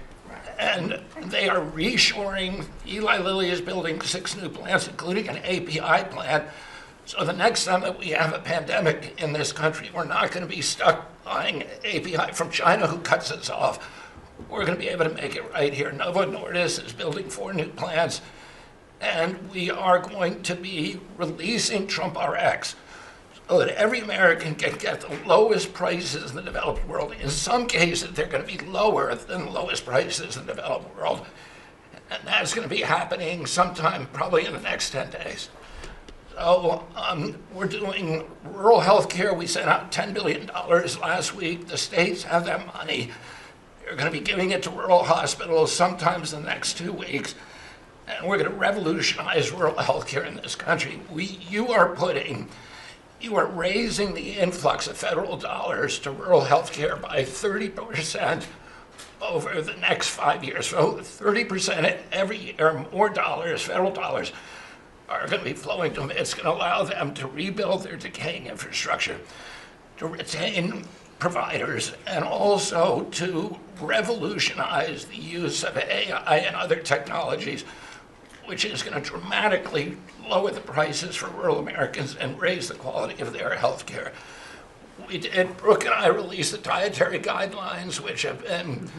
And they are reshoring. Eli Lilly is building 6 new plants, including an API plant. So the next time that we have a pandemic in this country, we're not going to be stuck buying API from China, who cuts us off. We're going to be able to make it right here. Novo Nordisk is building 4 new plants, and we are going to be releasing Trump RX so that every American can get the lowest prices in the developed world. In some cases, they're going to be lower than the lowest prices in the developed world. And that's going to be happening sometime probably in the next 10 days. So we're doing rural health care. We sent out $10 billion last week. The states have that money. They're going to be giving it to rural hospitals sometimes in the next 2 weeks. And we're going to revolutionize rural health care in this country. You are raising the influx of federal dollars to rural health care by 30% over the next 5 years. So 30% every year, more dollars, federal dollars, are going to be flowing to them. It's going to allow them to rebuild their decaying infrastructure, to retain providers, and also to revolutionize the use of AI and other technologies, which is going to dramatically lower the prices for rural Americans and raise the quality of their health care. Brooke and I released the dietary guidelines, which have been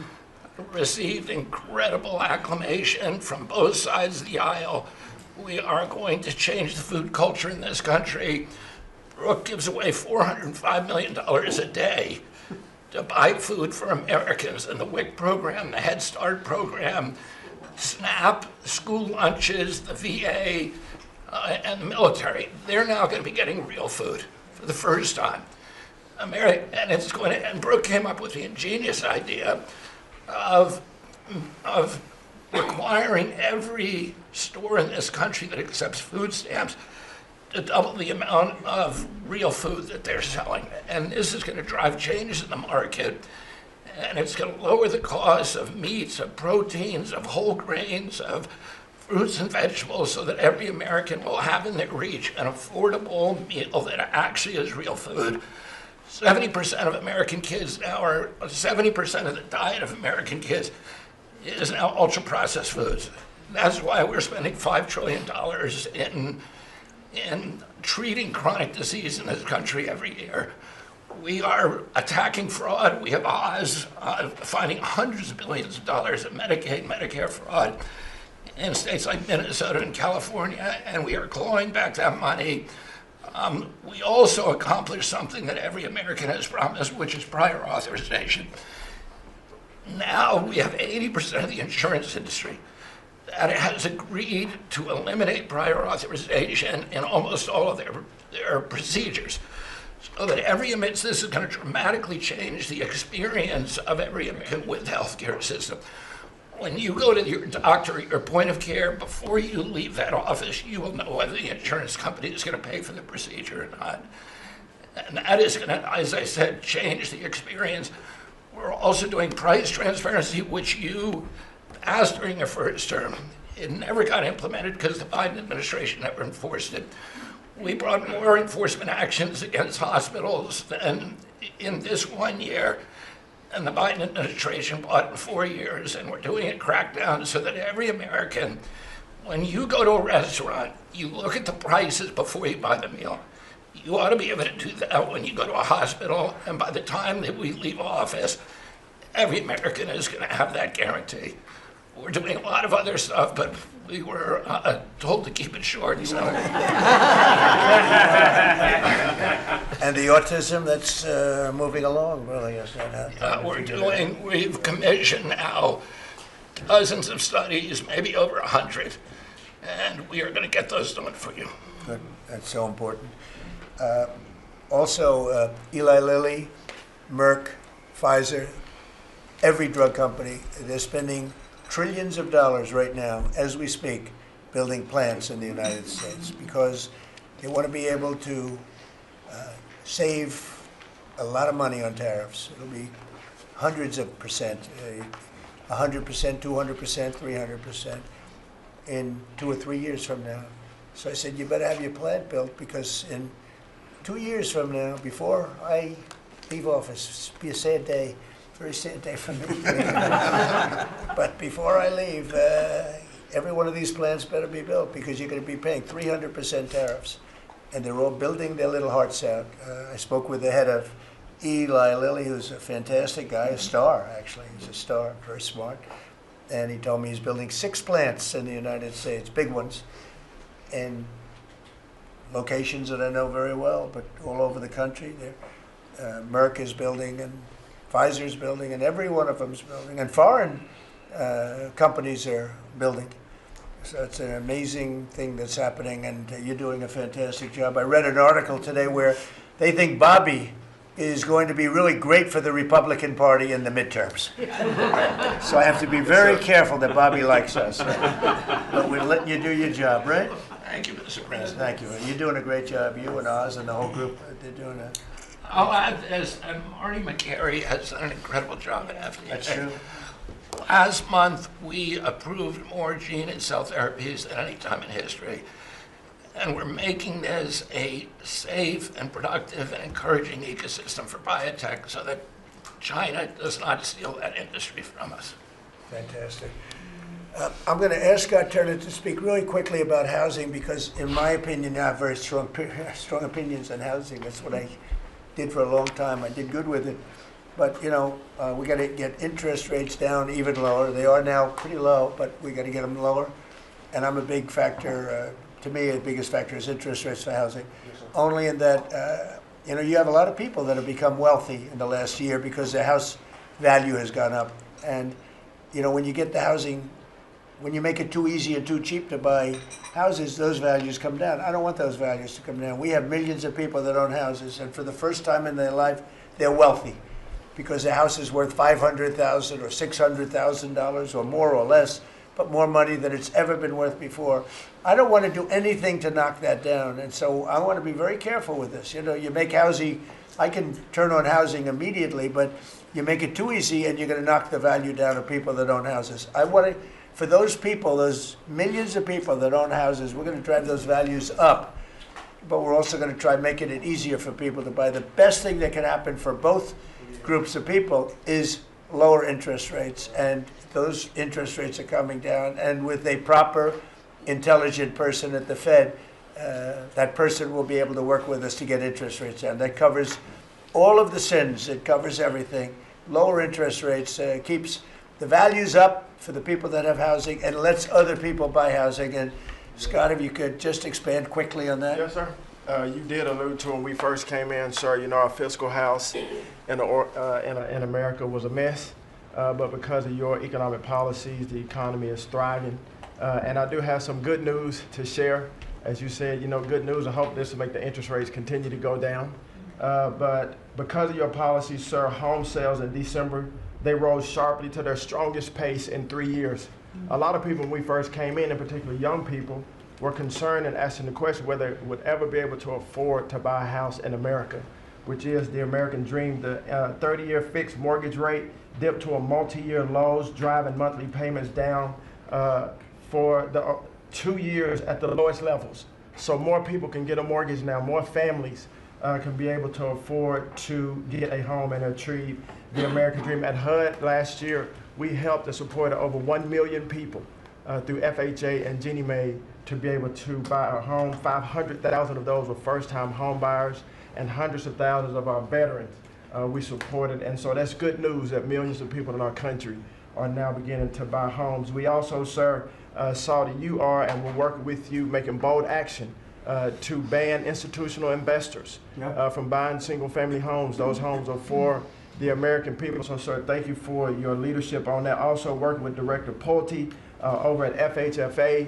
received incredible acclamation from both sides of the aisle. We are going to change the food culture in this country. Brooke gives away $405 million a day to buy food for Americans. And the WIC program, the Head Start program, SNAP, school lunches, the VA, and the military, they're now going to be getting real food for the first time. And Brooke came up with the ingenious idea of requiring every store in this country that accepts food stamps to double the amount of real food that they're selling. And this is going to drive changes in the market, and it's going to lower the cost of meats, of proteins, of whole grains, of fruits and vegetables, so that every American will have in their reach an affordable meal that actually is real food. 70% of American kids now are, 70% of the diet of American kids is now ultra-processed foods. That's why we're spending $5 trillion in treating chronic disease in this country every year. We are attacking fraud. We have Oz finding hundreds of billions of dollars of Medicaid, Medicare fraud in states like Minnesota and California, and we are clawing back that money. We also accomplished something that every American has promised, which is prior authorization. Now we have 80% of the insurance industry that has agreed to eliminate prior authorization in almost all of their procedures, so that this is going to dramatically change the experience of every American with the healthcare system. When you go to your doctor at your point of care, before you leave that office, you will know whether the insurance company is going to pay for the procedure or not. And that is going to, as I said, change the experience. We're also doing price transparency, which you asked during your first term. It never got implemented because the Biden administration never enforced it. We brought more enforcement actions against hospitals than in this 1 year, and the Biden administration brought in 4 years, and we're doing a crackdown so that every American, when you go to a restaurant, you look at the prices before you buy the meal. You ought to be able to do that when you go to a hospital, and by the time that we leave office, every American is going to have that guarantee. We're doing a lot of other stuff, but We were told to keep it short, so And the autism that's moving along, really, is that we've commissioned now dozens of studies, maybe over 100, and we are going to get those done for you. Good. That's so important. Also, Eli Lilly, Merck, Pfizer, every drug company, they're spending trillions of dollars right now, as we speak, building plants in the United States because they want to be able to save a lot of money on tariffs. It'll be hundreds of percent, 100%, 200%, 300% in 2 or 3 years from now. So I said, you better have your plant built because in 2 years from now, before I leave office, it'll be a sad day, very sad day for me. But before I leave, every one of these plants better be built because you're going to be paying 300% tariffs. And they're all building their little hearts out. I spoke with the head of Eli Lilly, who's a fantastic guy, a star, actually. He's a star, very smart. And he told me he's building 6 plants in the United States, big ones, in locations that I know very well, but all over the country. Merck is building, and Pfizer's building, and every one of them's building. And foreign companies are building. So it's an amazing thing that's happening, and you're doing a fantastic job. I read an article today where they think Bobby is going to be really great for the Republican Party in the midterms. So I have to be very careful that Bobby likes us. But we're letting you do your job, right? Thank you, Mr. President. Thank you. You're doing a great job. You and Oz and the whole group, they're doing a... I'll add this, and Marty McCary has done an incredible job at FDA. That's true. Last month, we approved more gene and cell therapies than any time in history. And we're making this a safe and productive and encouraging ecosystem for biotech so that China does not steal that industry from us. Fantastic. I'm going to ask Scott Turner to speak really quickly about housing because, in my opinion, I have very strong opinions on housing. That's what I did for a long time. I did good with it. But, you know, we got to get interest rates down even lower. They are now pretty low, but we got to get them lower. And I'm a big factor, to me, the biggest factor is interest rates for housing. Yes, only in that, you know, you have a lot of people that have become wealthy in the last year because their house value has gone up. And, you know, when you get the housing, when you make it too easy and too cheap to buy houses, those values come down. I don't want those values to come down. We have millions of people that own houses, and for the first time in their life, they're wealthy because the house is worth $500,000 or $600,000 or more or less, but more money than it's ever been worth before. I don't want to do anything to knock that down, and so I want to be very careful with this. You know, you make housing, I can turn on housing immediately, but you make it too easy and you're going to knock the value down of people that own houses. I want to, for those people, those millions of people that own houses, we're going to drive those values up, but we're also going to try making it easier for people to buy. The best thing that can happen for both groups of people is lower interest rates, and those interest rates are coming down, and with a proper, intelligent person at the Fed, that person will be able to work with us to get interest rates down. That covers all of the sins. It covers everything. Lower interest rates keeps the values up for the people that have housing and lets other people buy housing. And Scott, if you could just expand quickly on that. Yes, sir. You did allude to when we first came in, sir. You know, our fiscal house in America was a mess, but because of your economic policies, the economy is thriving. And I do have some good news to share. As you said, you know, good news. I hope this will make the interest rates continue to go down. But because of your policies, sir, home sales in December, they rose sharply to their strongest pace in 3 years. A lot of people, when we first came in particular young people, were concerned and asking the question whether they would ever be able to afford to buy a house in America, which is the American dream. The 30-year fixed mortgage rate dipped to a multi-year lows, driving monthly payments down for the 2 years at the lowest levels. So more people can get a mortgage now, more families can be able to afford to get a home and achieve the American dream. At HUD last year, we helped and supported over 1 million people through FHA and Ginnie Mae to be able to buy a home. 500,000 of those were first-time home buyers, and hundreds of thousands of our veterans we supported. And so that's good news that millions of people in our country are now beginning to buy homes. We also, sir, saw that you are, and we're working with you, making bold action to ban institutional investors from buying single-family homes. Those homes are for the American people. So, sir, thank you for your leadership on that. Also working with Director Pulte over at FHFA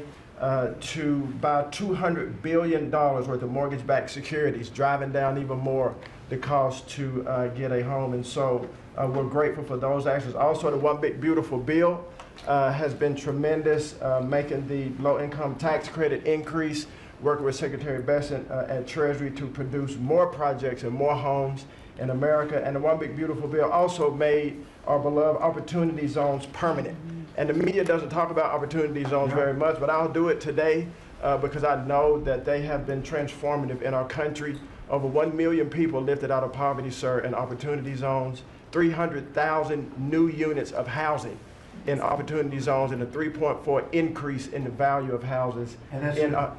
to buy $200 billion worth of mortgage-backed securities, driving down even more the cost to get a home. And so we're grateful for those actions. Also, the One Big Beautiful Bill has been tremendous, making the low-income tax credit increase, working with Secretary Besant at Treasury to produce more projects and more homes in America. And the One Big Beautiful Bill also made our beloved opportunity zones permanent. And the media doesn't talk about opportunity zones very much, but I'll do it today because I know that they have been transformative in our country. Over 1 million people lifted out of poverty, sir, in opportunity zones, 300,000 new units of housing in opportunity zones, and a 3.4 increase in the value of houses. And that's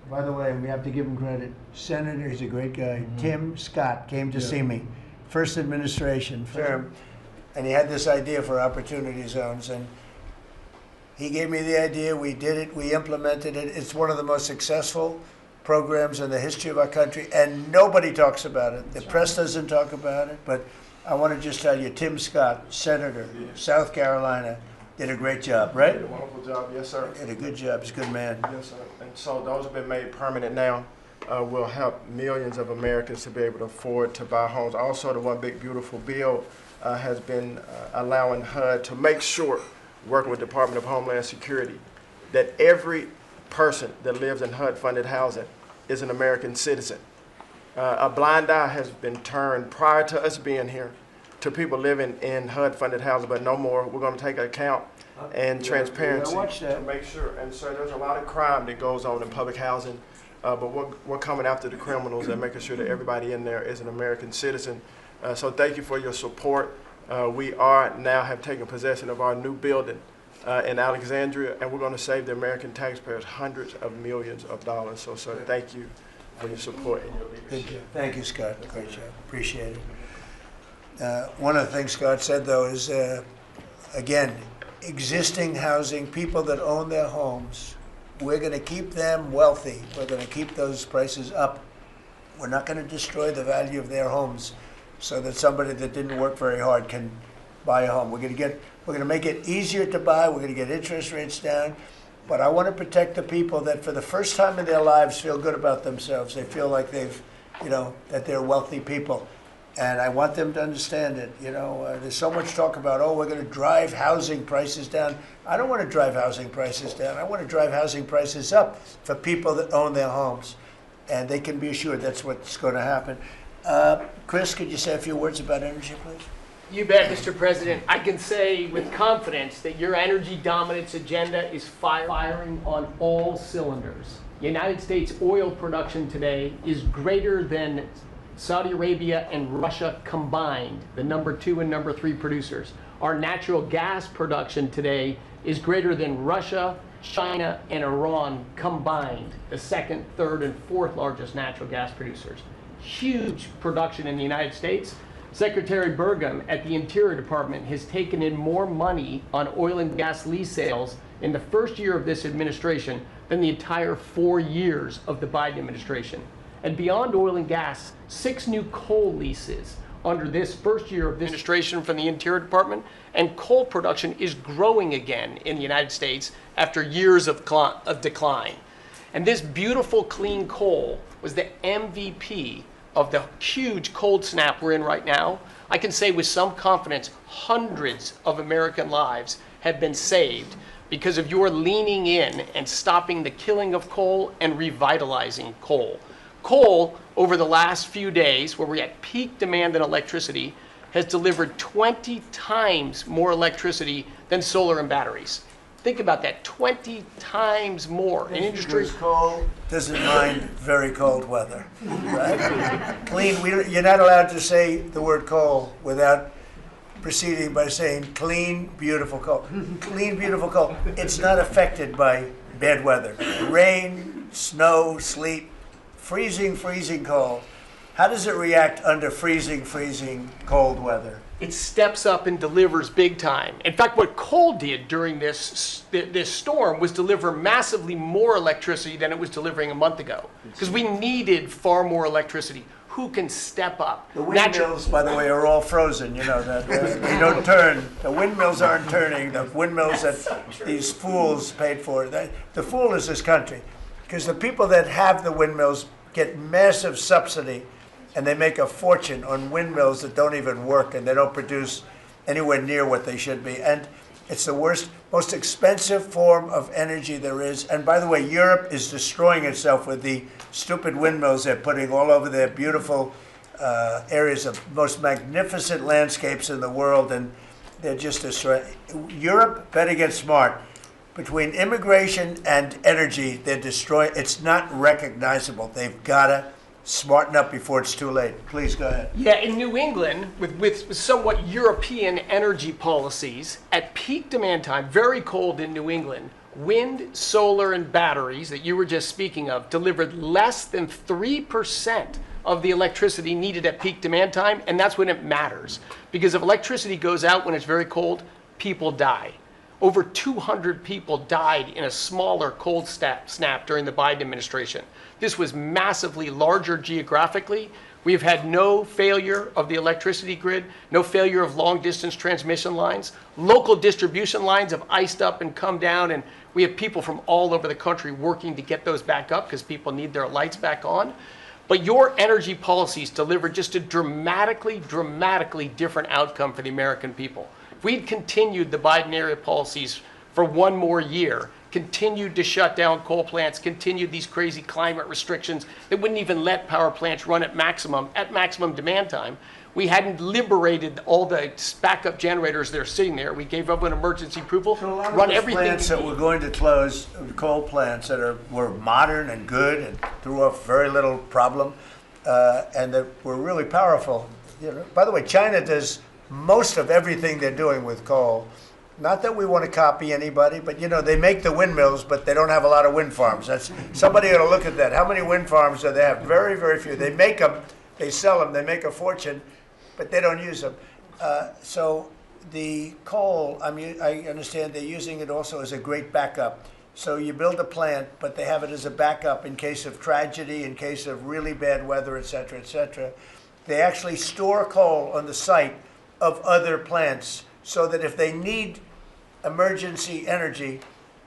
by the way, we have to give him credit. Senator, he's a great guy. Tim Scott came to see me, first administration term, and he had this idea for opportunity zones, and he gave me the idea. We did it. We implemented it. It's one of the most successful programs in the history of our country, and nobody talks about it. The press doesn't talk about it, but I want to just tell you, Tim Scott, Senator, South Carolina, did a great job, right? Did a wonderful job, yes, sir. Did a good job. He's a good man. Yes, sir. And so those have been made permanent now. Will help millions of Americans to be able to afford to buy homes. Also, the One Big Beautiful Bill has been allowing HUD to make sure, working with the Department of Homeland Security, that every person that lives in HUD-funded housing is an American citizen. A blind eye has been turned prior to us being here to people living in HUD-funded housing, but no more. We're going to take account and transparency to make sure. And so there's a lot of crime that goes on in public housing, but we're coming after the criminals and making sure that everybody in there is an American citizen. So thank you for your support. We are now have taken possession of our new building in Alexandria, and we're going to save the American taxpayers hundreds of millions of dollars. So, sir, thank you for your support and your leadership. Thank you, Scott. Great job. Appreciate it. One of the things Scott said, though, is, again, existing housing, people that own their homes, we're going to keep them wealthy. We're going to keep those prices up. We're not going to destroy the value of their homes so that somebody that didn't work very hard can buy a home. We're going to make it easier to buy. We're going to get interest rates down. But I want to protect the people that for the first time in their lives feel good about themselves. They feel like that they're wealthy people. And I want them to understand it. There's so much talk about, we're going to drive housing prices down. I don't want to drive housing prices down. I want to drive housing prices up for people that own their homes. And they can be assured that's what's going to happen. Chris, could you say a few words about energy, please? You bet, Mr. President. I can say with confidence that your energy dominance agenda is firing on all cylinders. United States oil production today is greater than Saudi Arabia and Russia combined, the number 2 and number 3 producers. Our natural gas production today is greater than Russia, China, and Iran combined, the 2nd, 3rd, and 4th largest natural gas producers. Huge production in the United States. Secretary Burgum at the Interior Department has taken in more money on oil and gas lease sales in the first year of this administration than the entire 4 years of the Biden administration. And beyond oil and gas, 6 new coal leases under this first year of this administration from the Interior Department, and coal production is growing again in the United States after years of decline. And this beautiful clean coal was the MVP of the huge cold snap we're in right now. I can say with some confidence, hundreds of American lives have been saved because of your leaning in and stopping the killing of coal and revitalizing coal. Coal, over the last few days, where we're at peak demand in electricity, has delivered 20 times more electricity than solar and batteries. Think about that, 20 times more. In industry, coal doesn't mind very cold weather, right? Clean, you're not allowed to say the word coal without proceeding by saying clean, beautiful coal. Clean, beautiful coal. It's not affected by bad weather. Rain, snow, sleet, freezing cold. How does it react under freezing cold weather? it steps up and delivers big time. In fact, what coal did during this storm was deliver massively more electricity than it was delivering a month ago, because we needed far more electricity. Who can step up? The windmills, by the way, are all frozen. You know that they don't turn. The windmills aren't turning. The windmills that these fools paid for. The fool is this country, because the people that have the windmills get massive subsidy, and they make a fortune on windmills that don't even work, and they don't produce anywhere near what they should be. And it's the worst, most expensive form of energy there is. And by the way, Europe is destroying itself with the stupid windmills they're putting all over their beautiful areas of most magnificent landscapes in the world, and they're just destroying. Europe better get smart. Between immigration and energy, they're destroying. It's not recognizable. They've got to smarten up before it's too late. Please go ahead. Yeah, in New England, with somewhat European energy policies, at peak demand time, very cold in New England, wind, solar, and batteries that you were just speaking of delivered less than 3% of the electricity needed at peak demand time, and that's when it matters. Because if electricity goes out when it's very cold, people die. Over 200 people died in a smaller cold snap during the Biden administration. This was massively larger geographically. We've had no failure of the electricity grid, no failure of long-distance transmission lines. Local distribution lines have iced up and come down, and we have people from all over the country working to get those back up because people need their lights back on. But your energy policies delivered just a dramatically different outcome for the American people. If we'd continued the Biden-era policies for one more year, continued to shut down coal plants, continued these crazy climate restrictions that wouldn't even let power plants run at maximum demand time, we hadn't liberated all the backup generators that are sitting there. We gave up an emergency approval, So a lot run of everything. plants that were going to close, coal plants that were modern and good and threw off very little problem, and that were really powerful. You know, by the way, China does most of everything they're doing with coal. Not that we want to copy anybody, but you know, they make the windmills, but they don't have a lot of wind farms. Somebody ought to look at that. How many wind farms do they have? Very, very few. They make them, they sell them, they make a fortune, but they don't use them. So the coal, I mean, I understand they're using it also as a great backup. So you build a plant, but they have it as a backup in case of tragedy, in case of really bad weather, et cetera, et cetera. They actually store coal on the site of other plants, so that if they need emergency energy,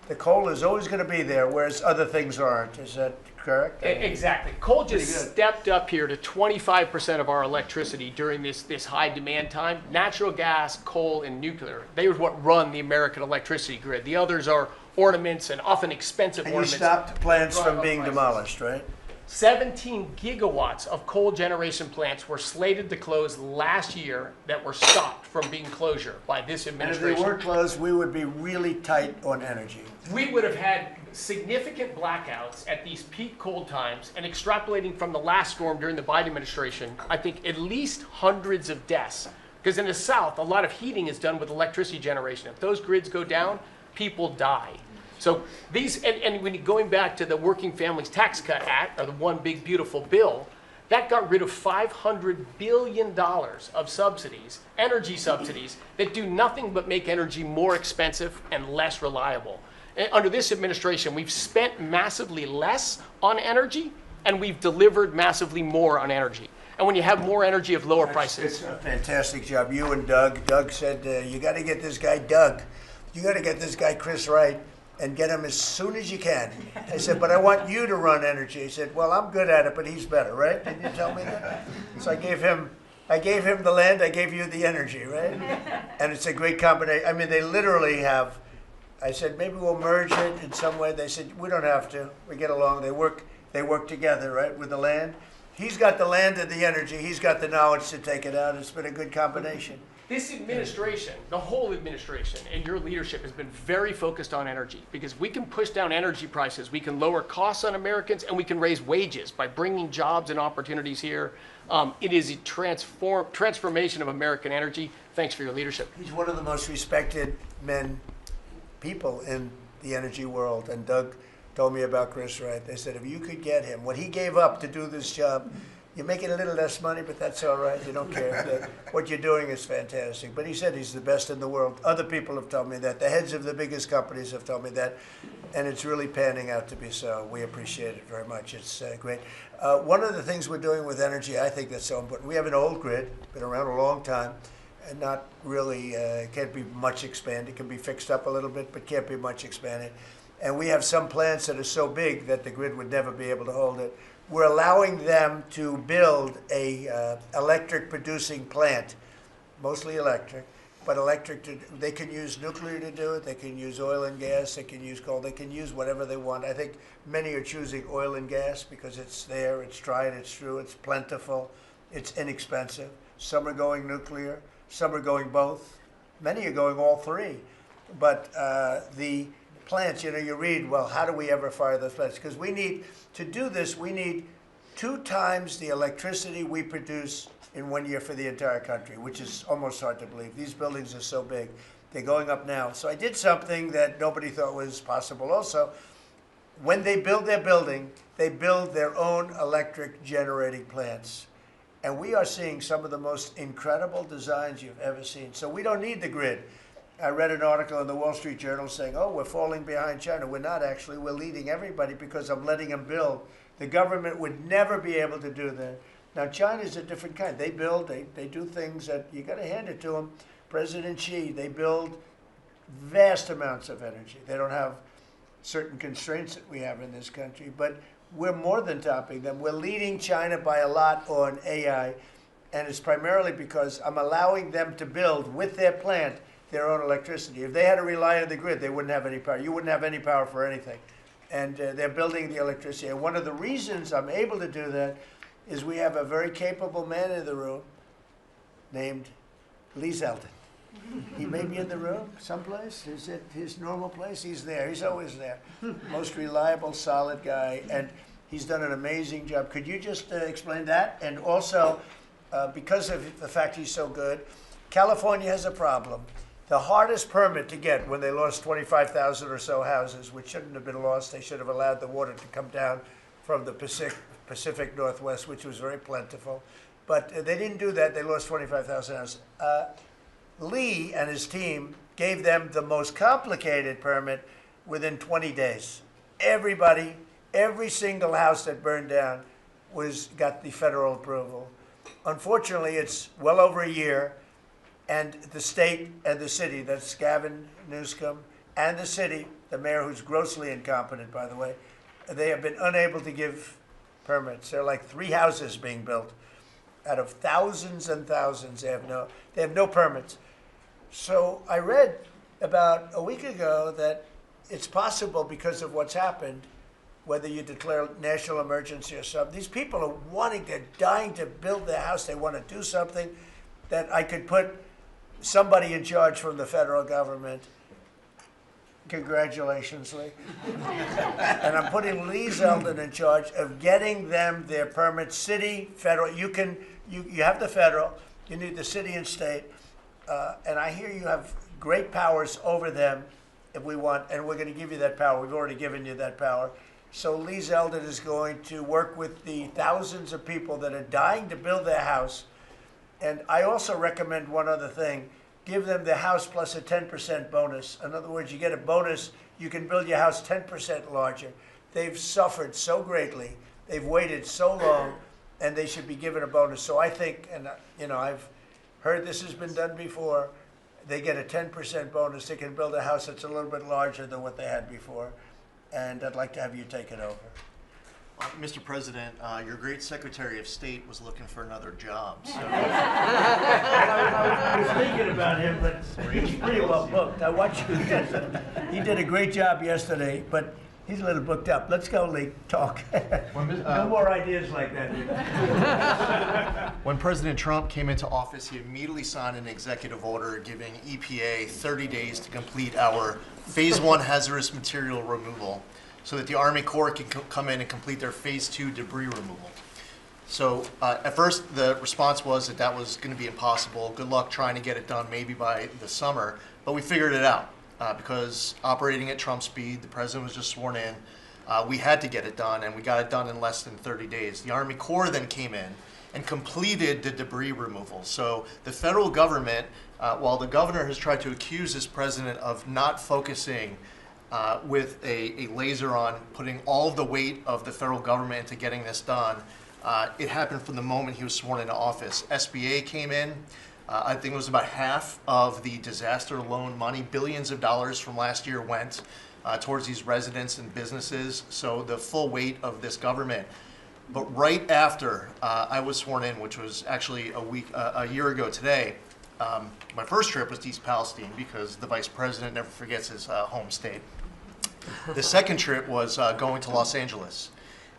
the coal is always going to be there, whereas other things aren't. Is that correct? Exactly. Coal just stepped up here to 25% of our electricity during this high demand time. Natural gas, coal, and nuclear, they are what run the American electricity grid. The others are ornaments, and often expensive And you ornaments. stopped plants from being prices. demolished, right? 17 gigawatts of coal generation plants were slated to close last year that were stopped from being closure by this And if administration. they were closed, we would be really tight on energy. We would have had significant blackouts at these peak cold times, and extrapolating from the last storm during the Biden administration, I think at least hundreds of deaths. Because in the South, a lot of heating is done with electricity generation. If those grids go down, people die. So these, and when going back to the Working Families Tax Cut Act, or the One Big Beautiful Bill, that got rid of $500 billion of subsidies, energy subsidies, that do nothing but make energy more expensive and less reliable. And under this administration, we've spent massively less on energy, and we've delivered massively more on energy. And when you have more energy of lower prices. It's a fantastic job. You and Doug. Doug said, you got to get this guy, Doug. You got to get this guy, Chris, right, and get him as soon as you can. I said, but I want you to run energy. He said, well, I'm good at it, but he's better, right? Didn't you tell me that? So I gave him the land, I gave you the energy, right? And it's a great combination. I mean, they literally have, I said, maybe we'll merge it in some way. They said, we don't have to. We get along. They work together, right, with the land. He's got the land and the energy. He's got the knowledge to take it out. It's been a good combination. This administration, the whole administration, and your leadership has been very focused on energy, because we can push down energy prices, we can lower costs on Americans, and we can raise wages by bringing jobs and opportunities here. It is a transformation of American energy. Thanks for your leadership. He's one of the most respected people in the energy world. And Doug told me about Chris Wright. They said, if you could get him, what he gave up to do this job, You're making a little less money, but that's all right. You don't care. What you're doing is fantastic. But he said he's the best in the world. Other people have told me that. The heads of the biggest companies have told me that. And it's really panning out to be so. We appreciate it very much. It's great. One of the things we're doing with energy, I think that's so important. We have an old grid, been around a long time, and not really, can't be much expanded. It can be fixed up a little bit, but can't be much expanded. And we have some plants that are so big that the grid would never be able to hold it. We're allowing them to build a electric producing plant, mostly electric, but they can use nuclear to do it, they can use oil and gas, they can use coal, they can use whatever they want. I think many are choosing oil and gas because it's there, it's tried, it's true, it's plentiful, it's inexpensive. Some are going nuclear, some are going both. Many are going all three. But the plants, you read, well, how do we ever fire those plants? Because to do this, we need 2 times the electricity we produce in 1 year for the entire country, which is almost hard to believe. These buildings are so big. They're going up now. So I did something that nobody thought was possible also. When they build their building, they build their own electric generating plants. And we are seeing some of the most incredible designs you've ever seen. So we don't need the grid. I read an article in the Wall Street Journal saying, oh, we're falling behind China. We're not actually. We're leading everybody because I'm letting them build. The government would never be able to do that. Now, China's a different kind. They build, they do things that you got to hand it to them. President Xi, they build vast amounts of energy. They don't have certain constraints that we have in this country, but we're more than topping them. We're leading China by a lot on AI, and it's primarily because I'm allowing them to build with their plant their own electricity. If they had to rely on the grid, they wouldn't have any power. You wouldn't have any power for anything. And they're building the electricity. And one of the reasons I'm able to do that is we have a very capable man in the room named Lee Zeldin. He may be in the room someplace. Is it his normal place? He's there. He's always there. Most reliable, solid guy. And he's done an amazing job. Could you just explain that? And also, because of the fact he's so good, California has a problem. The hardest permit to get when they lost 25,000 or so houses, which shouldn't have been lost, they should have allowed the water to come down from the Pacific Northwest, which was very plentiful. But they didn't do that. They lost 25,000 houses. Lee and his team gave them the most complicated permit within 20 days. Everybody, every single house that burned down got the federal approval. Unfortunately, it's well over a year. And the state and the city, that's Gavin Newsom, and the city, the mayor who's grossly incompetent, by the way, they have been unable to give permits. There are like 3 houses being built out of thousands and thousands. They have no permits. So I read about a week ago that it's possible because of what's happened, whether you declare national emergency or something, these people are they're dying to build their house. They want to do something that I could put somebody in charge from the federal government. Congratulations, Lee. And I'm putting Lee Zeldin in charge of getting them their permits, city, federal. You have the federal, you need the city and state, and I hear you have great powers over them if we want, and we're going to give you that power. We've already given you that power. So Lee Zeldin is going to work with the thousands of people that are dying to build their house. And I also recommend one other thing. Give them the house plus a 10% bonus. In other words, you get a bonus, you can build your house 10% larger. They've suffered so greatly. They've waited so long, and they should be given a bonus. So I think, and I've heard this has been done before, they get a 10% bonus. They can build a house that's a little bit larger than what they had before. And I'd like to have you take it over. Mr. President, your great Secretary of State was looking for another job. So. I was thinking about him, but he's pretty well booked. I watched him. He did a great job yesterday, but he's a little booked up. Let's go, Lee. Talk. No more ideas like that. When President Trump came into office, he immediately signed an executive order giving EPA 30 days to complete our Phase 1 hazardous material removal, so that the Army Corps can come in and complete their Phase 2 debris removal. So at first, the response was that was going to be impossible. Good luck trying to get it done maybe by the summer. But we figured it out because operating at Trump speed, the president was just sworn in. we had to get it done, and we got it done in less than 30 days. The Army Corps then came in and completed the debris removal. So the federal government, while the governor has tried to accuse this president of not focusing with a laser on putting all of the weight of the federal government into getting this done, it happened from the moment he was sworn into office. SBA came in. I think it was about half of the disaster loan money, billions of dollars from last year went towards these residents and businesses. So the full weight of this government. But right after I was sworn in, which was actually a year ago today, my first trip was to East Palestine because the vice president never forgets his home state. The second trip was going to Los Angeles.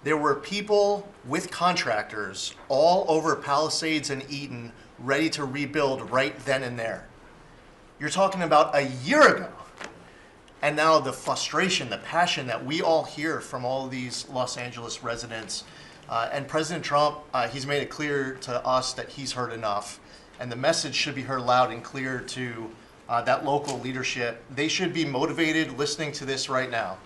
There were people with contractors all over Palisades and Eaton ready to rebuild right then and there. You're talking about a year ago. And now the frustration, the passion that we all hear from all of these Los Angeles residents. And President Trump, he's made it clear to us that he's heard enough. And the message should be heard loud and clear to that local leadership. They should be motivated listening to this right now.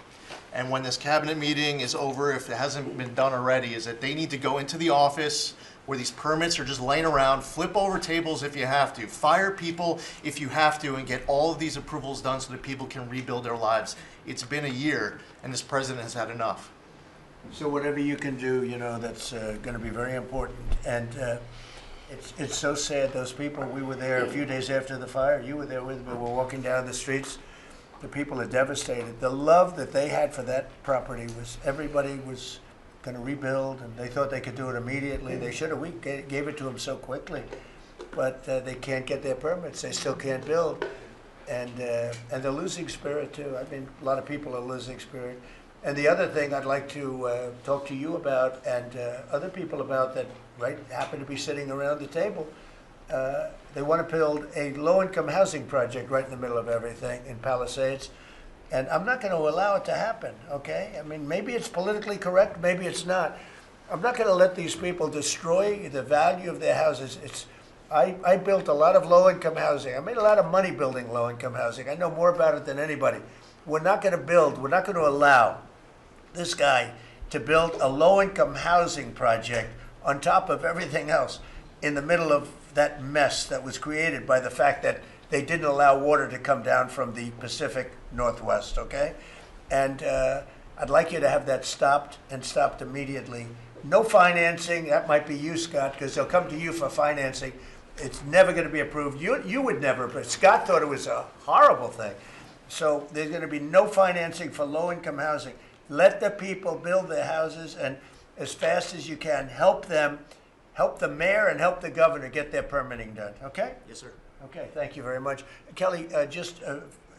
And when this cabinet meeting is over, if it hasn't been done already, is that they need to go into the office where these permits are just laying around, flip over tables if you have to, fire people if you have to, and get all of these approvals done so that people can rebuild their lives. It's been a year, and this president has had enough. So whatever you can do, you know, that's going to be very important. And it's so sad, those people, we were there a few days after the fire, you were there with me, we were walking down the streets. The people are devastated. The love that they had for that property was, everybody was going to rebuild, and they thought they could do it immediately. They should have. We gave it to them so quickly, but they can't get their permits. They still can't build, and they're losing spirit too. I mean, a lot of people are losing spirit. And the other thing I'd like to talk to you about and other people about that happen to be sitting around the table. They want to build a low-income housing project right in the middle of everything in Palisades. And I'm not going to allow it to happen, okay? I mean, maybe it's politically correct, maybe it's not. I'm not going to let these people destroy the value of their houses. I built a lot of low-income housing. I made a lot of money building low-income housing. I know more about it than anybody. We're not going to allow this guy to build a low-income housing project on top of everything else in the middle of that mess that was created by the fact that they didn't allow water to come down from the Pacific Northwest, okay? And I'd like you to have that stopped, and stopped immediately. No financing. That might be you, Scott, because they'll come to you for financing. It's never going to be approved. You would never, but Scott thought it was a horrible thing. So there's going to be no financing for low-income housing. Let the people build their houses, and as fast as you can, help them, help the mayor and help the governor get their permitting done, okay? Yes, sir. Okay, thank you very much. Kelly,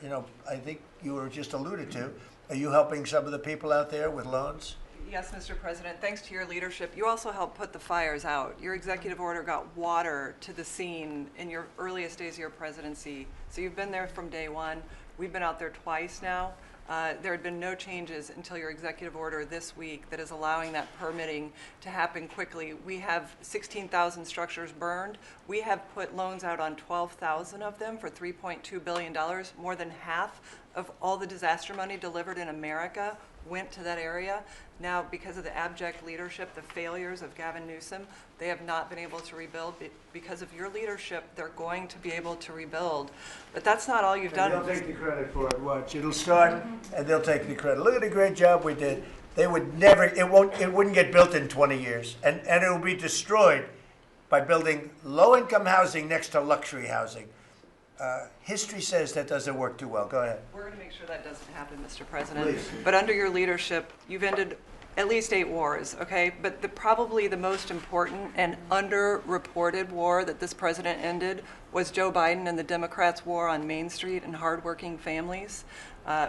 you know, I think you were just alluded to. Are you helping some of the people out there with loans? Yes, Mr. President, thanks to your leadership, you also helped put the fires out. Your executive order got water to the scene in your earliest days of your presidency. So you've been there from day one. We've been out there twice now. There had been no changes until your executive order this week that is allowing that permitting to happen quickly. We have 16,000 structures burned. We have put loans out on 12,000 of them for $3.2 billion. More than half of all the disaster money delivered in America went to that area. Now, because of the abject leadership, the failures of Gavin Newsom, they have not been able to rebuild. Because of your leadership, they're going to be able to rebuild. But that's not all you've done. They'll take the credit for it. Watch, it'll start, and they'll take the credit. Look at the great job we did. They would never. It wouldn't get built in 20 years, and it will be destroyed by building low-income housing next to luxury housing. History says that doesn't work too well. Go ahead. We're going to make sure that doesn't happen, Mr. President. Please. But under your leadership, you've ended at least 8 wars, okay? But probably the most important and underreported war that this president ended was Joe Biden and the Democrats' war on Main Street and hardworking families.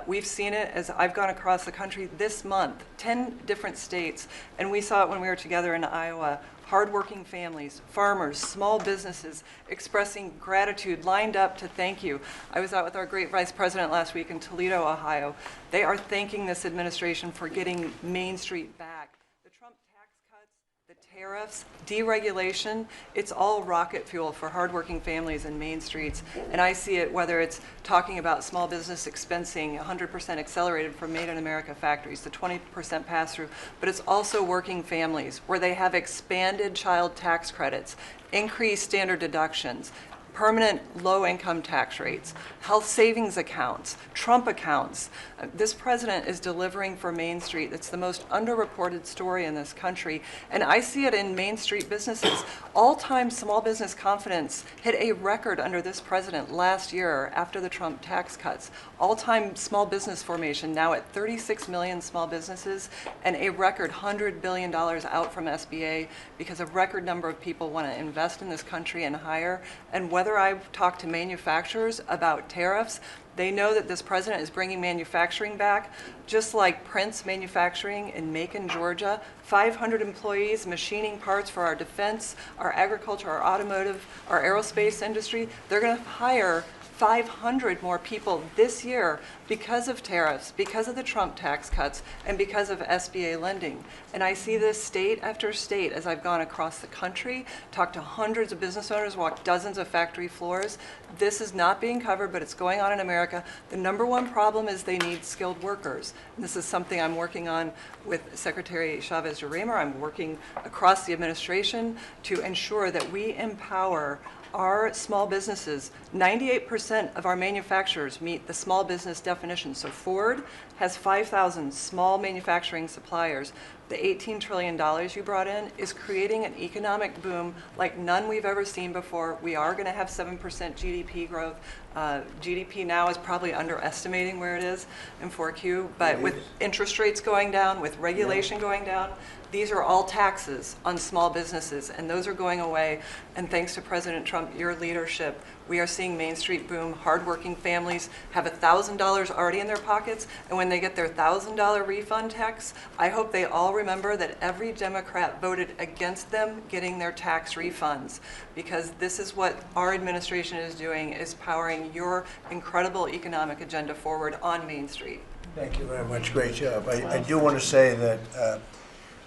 We've seen it as I've gone across the country this month, 10 different states, and we saw it when we were together in Iowa. Hardworking families, farmers, small businesses expressing gratitude, lined up to thank you. I was out with our great vice president last week in Toledo, Ohio. They are thanking this administration for getting Main Street back. The Trump tax cuts, the Tariffs, deregulation, it's all rocket fuel for hardworking families in Main Streets. And I see it whether it's talking about small business expensing 100% accelerated for Made in America factories, the 20% pass-through, but it's also working families where they have expanded child tax credits, increased standard deductions, permanent low-income tax rates, health savings accounts, Trump accounts. This president is delivering for Main Street. It's the most underreported story in this country. And I see it in Main Street businesses. All-time small business confidence hit a record under this president last year after the Trump tax cuts. All-time small business formation now at 36 million small businesses and a record $100 billion out from SBA because a record number of people want to invest in this country and hire. And whether I've talked to manufacturers about tariffs, they know that this president is bringing manufacturing back, just like Prince Manufacturing in Macon, Georgia. 500 employees machining parts for our defense, our agriculture, our automotive, our aerospace industry. They're going to hire 500 more people this year because of tariffs, because of the Trump tax cuts, and because of SBA lending. And I see this state after state as I've gone across the country, talked to hundreds of business owners, walked dozens of factory floors. This is not being covered, but it's going on in America. The number one problem is they need skilled workers. And this is something I'm working on with Secretary Chavez-Urimer. I'm working across the administration to ensure that we empower our small businesses. 98% of our manufacturers meet the small business definition. So Ford has 5,000 small manufacturing suppliers. The $18 trillion you brought in is creating an economic boom like none we've ever seen before. We are going to have 7% GDP growth. GDP now is probably underestimating where it is in 4Q, but with interest rates going down, with regulation going down, these are all taxes on small businesses, and those are going away. And thanks to President Trump, your leadership, we are seeing Main Street boom. Hardworking families have $1,000 already in their pockets, and when they get their $1,000 refund tax, I hope they all remember that every Democrat voted against them getting their tax refunds, because this is what our administration is doing, is powering your incredible economic agenda forward on Main Street. Thank you very much. Great job. I do want to say that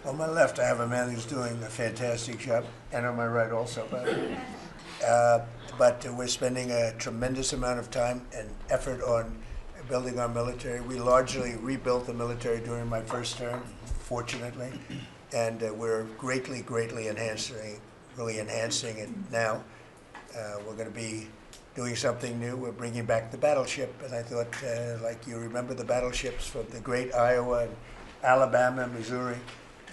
on my left, I have a man who's doing a fantastic job, and on my right also, but we're spending a tremendous amount of time and effort on building our military. We largely rebuilt the military during my first term, fortunately, and we're greatly enhancing it now. We're going to be doing something new. We're bringing back the battleship, and I thought, like you remember the battleships from the great Iowa and Alabama, Missouri,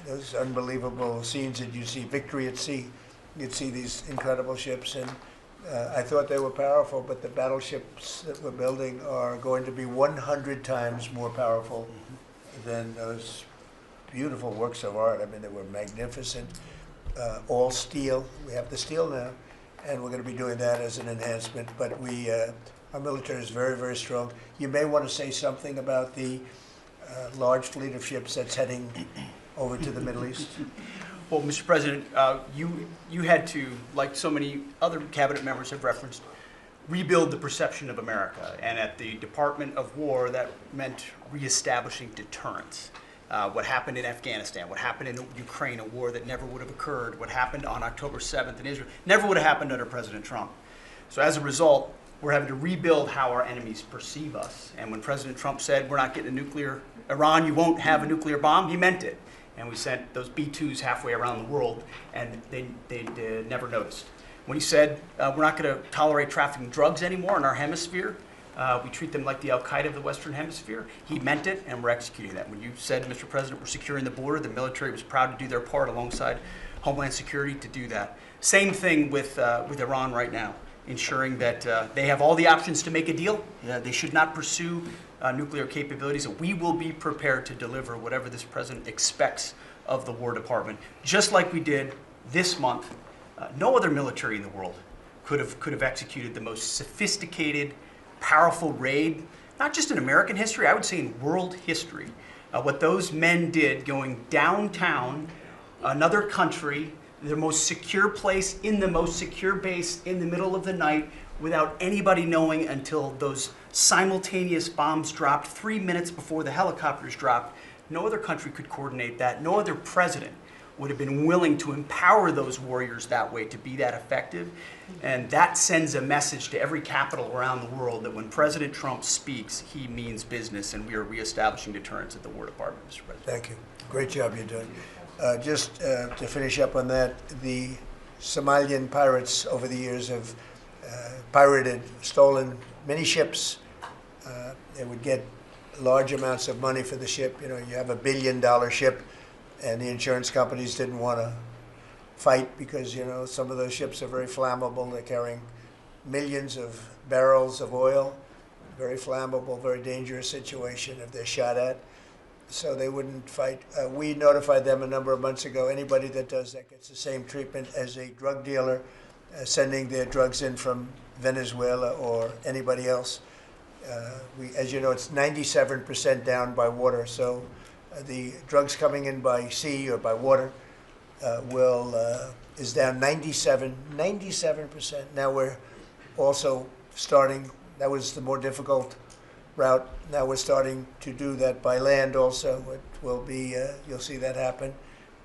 those unbelievable scenes that you see, Victory at Sea. You'd see these incredible ships, and I thought they were powerful, but the battleships that we're building are going to be 100 times more powerful than those beautiful works of art. I mean, they were magnificent, all steel. We have the steel now, and we're going to be doing that as an enhancement, but our military is very strong. You may want to say something about the large fleet of ships that's heading over to the Middle East. Well, Mr. President, you had to, like so many other cabinet members have referenced, rebuild the perception of America. And at the Department of War, that meant reestablishing deterrence. What happened in Afghanistan, what happened in Ukraine, a war that never would have occurred, what happened on October 7th in Israel, never would have happened under President Trump. So as a result, we're having to rebuild how our enemies perceive us. And when President Trump said, we're not getting a nuclear, Iran, you won't have a nuclear bomb, he meant it. And we sent those B-2s halfway around the world, and they never noticed. When he said, we're not going to tolerate trafficking drugs anymore in our hemisphere, we treat them like the Al-Qaeda of the Western Hemisphere, he meant it, and we're executing that. When you said, Mr. President, we're securing the border, the military was proud to do their part alongside Homeland Security to do that. Same thing with Iran right now, ensuring that they have all the options to make a deal. They should not pursue nuclear capabilities. We will be prepared to deliver whatever this president expects of the War Department, just like we did this month. No other military in the world could have executed the most sophisticated, powerful raid, not just in American history, I would say in world history. What those men did going downtown, another country, the most secure place in the most secure base in the middle of the night, without anybody knowing until those simultaneous bombs dropped 3 minutes before the helicopters dropped. No other country could coordinate that. No other president would have been willing to empower those warriors that way to be that effective. And that sends a message to every capital around the world that when President Trump speaks, he means business, and we are reestablishing deterrence at the War Department, Mr. President. Thank you. Great job you're doing. Just to finish up on that, the Somalian pirates over the years have stolen many ships. They would get large amounts of money for the ship. You know, you have $1 billion ship, and the insurance companies didn't want to fight because, you know, some of those ships are very flammable. They're carrying millions of barrels of oil. Very flammable, very dangerous situation if they're shot at. So they wouldn't fight. We notified them a number of months ago. Anybody that does that gets the same treatment as a drug dealer sending their drugs in from Venezuela or anybody else. As you know, it's 97% down by water. So the drugs coming in by sea or by water is down 97%. Now we're also starting. That was the more difficult route. Now we're starting to do that by land also. It will be, you'll see that happen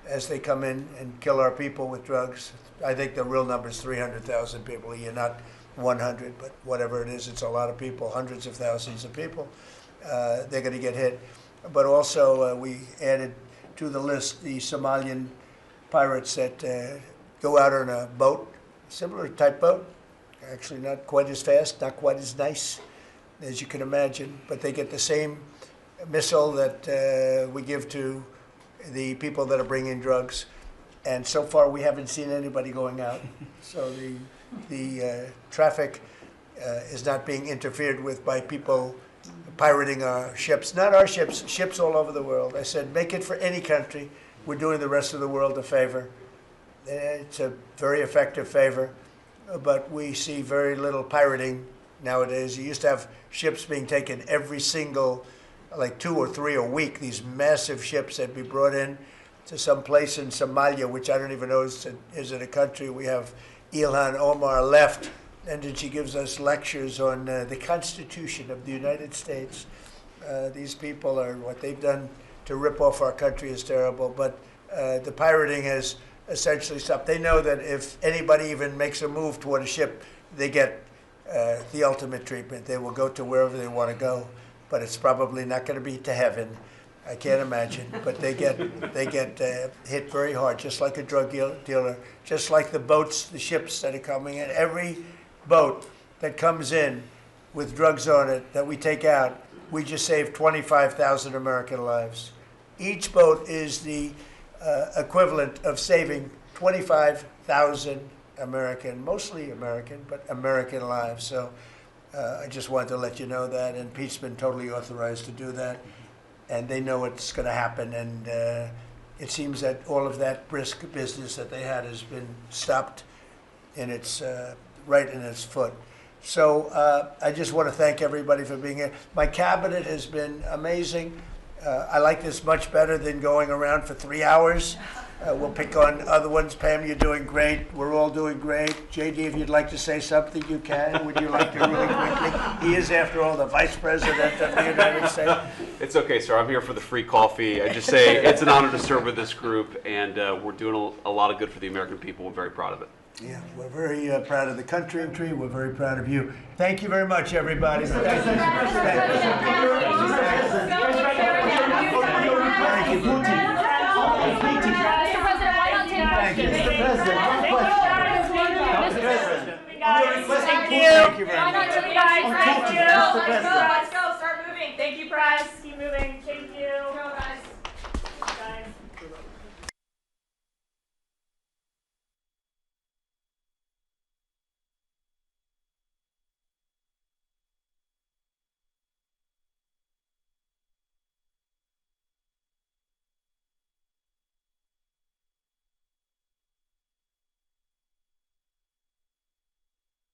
as they come in and kill our people with drugs. I think the real number is 300,000 people a year, not 100, but whatever it is, it's a lot of people, hundreds of thousands of people. They're going to get hit. But also we added to the list the Somalian pirates that go out on a boat, similar type boat, actually not quite as fast, not quite as nice as you can imagine, but they get the same missile that we give to the people that are bringing drugs. And so far, we haven't seen anybody going out. So the traffic is not being interfered with by people pirating our ships. Not our ships, ships all over the world. I said, make it for any country. We're doing the rest of the world a favor. It's a very effective favor, but we see very little pirating nowadays. You used to have ships being taken every single, like 2 or 3 a week, these massive ships that be brought in to some place in Somalia, which I don't even know is it a country. We have Ilhan Omar left, and then she gives us lectures on the Constitution of the United States. These people are, what they've done to rip off our country is terrible, but the pirating has essentially stopped. They know that if anybody even makes a move toward a ship, they get the ultimate treatment. They will go to wherever they want to go, but it's probably not going to be to heaven. I can't imagine, but they get hit very hard, just like a drug dealer, just like the boats, the ships that are coming in. Every boat that comes in with drugs on it that we take out, we just saved 25,000 American lives. Each boat is the equivalent of saving 25,000 American, mostly American, but American lives. So I just wanted to let you know that, and Pete's been totally authorized to do that, and they know it's going to happen, and it seems that all of that brisk business that they had has been stopped in its right in its foot. So I just want to thank everybody for being here. My cabinet has been amazing. I like this much better than going around for 3 hours. We'll pick on other ones. Pam, you're doing great. We're all doing great. JD, if you'd like to say something, you can. Would you like to really quickly? He is, after all, the Vice President of the United States. It's okay, sir. I'm here for the free coffee. I just say it's an honor to serve with this group, and we're doing a lot of good for the American people. We're very proud of it. Yeah, we're very proud of the country. We're very proud of you. Thank you very much, everybody. Thank you. Thank you. Mr. President, one question. Mr. President. Thank you. Thank you very much. Thank you. Let's go. Start moving. Thank you, Press. Keep moving. Thank you.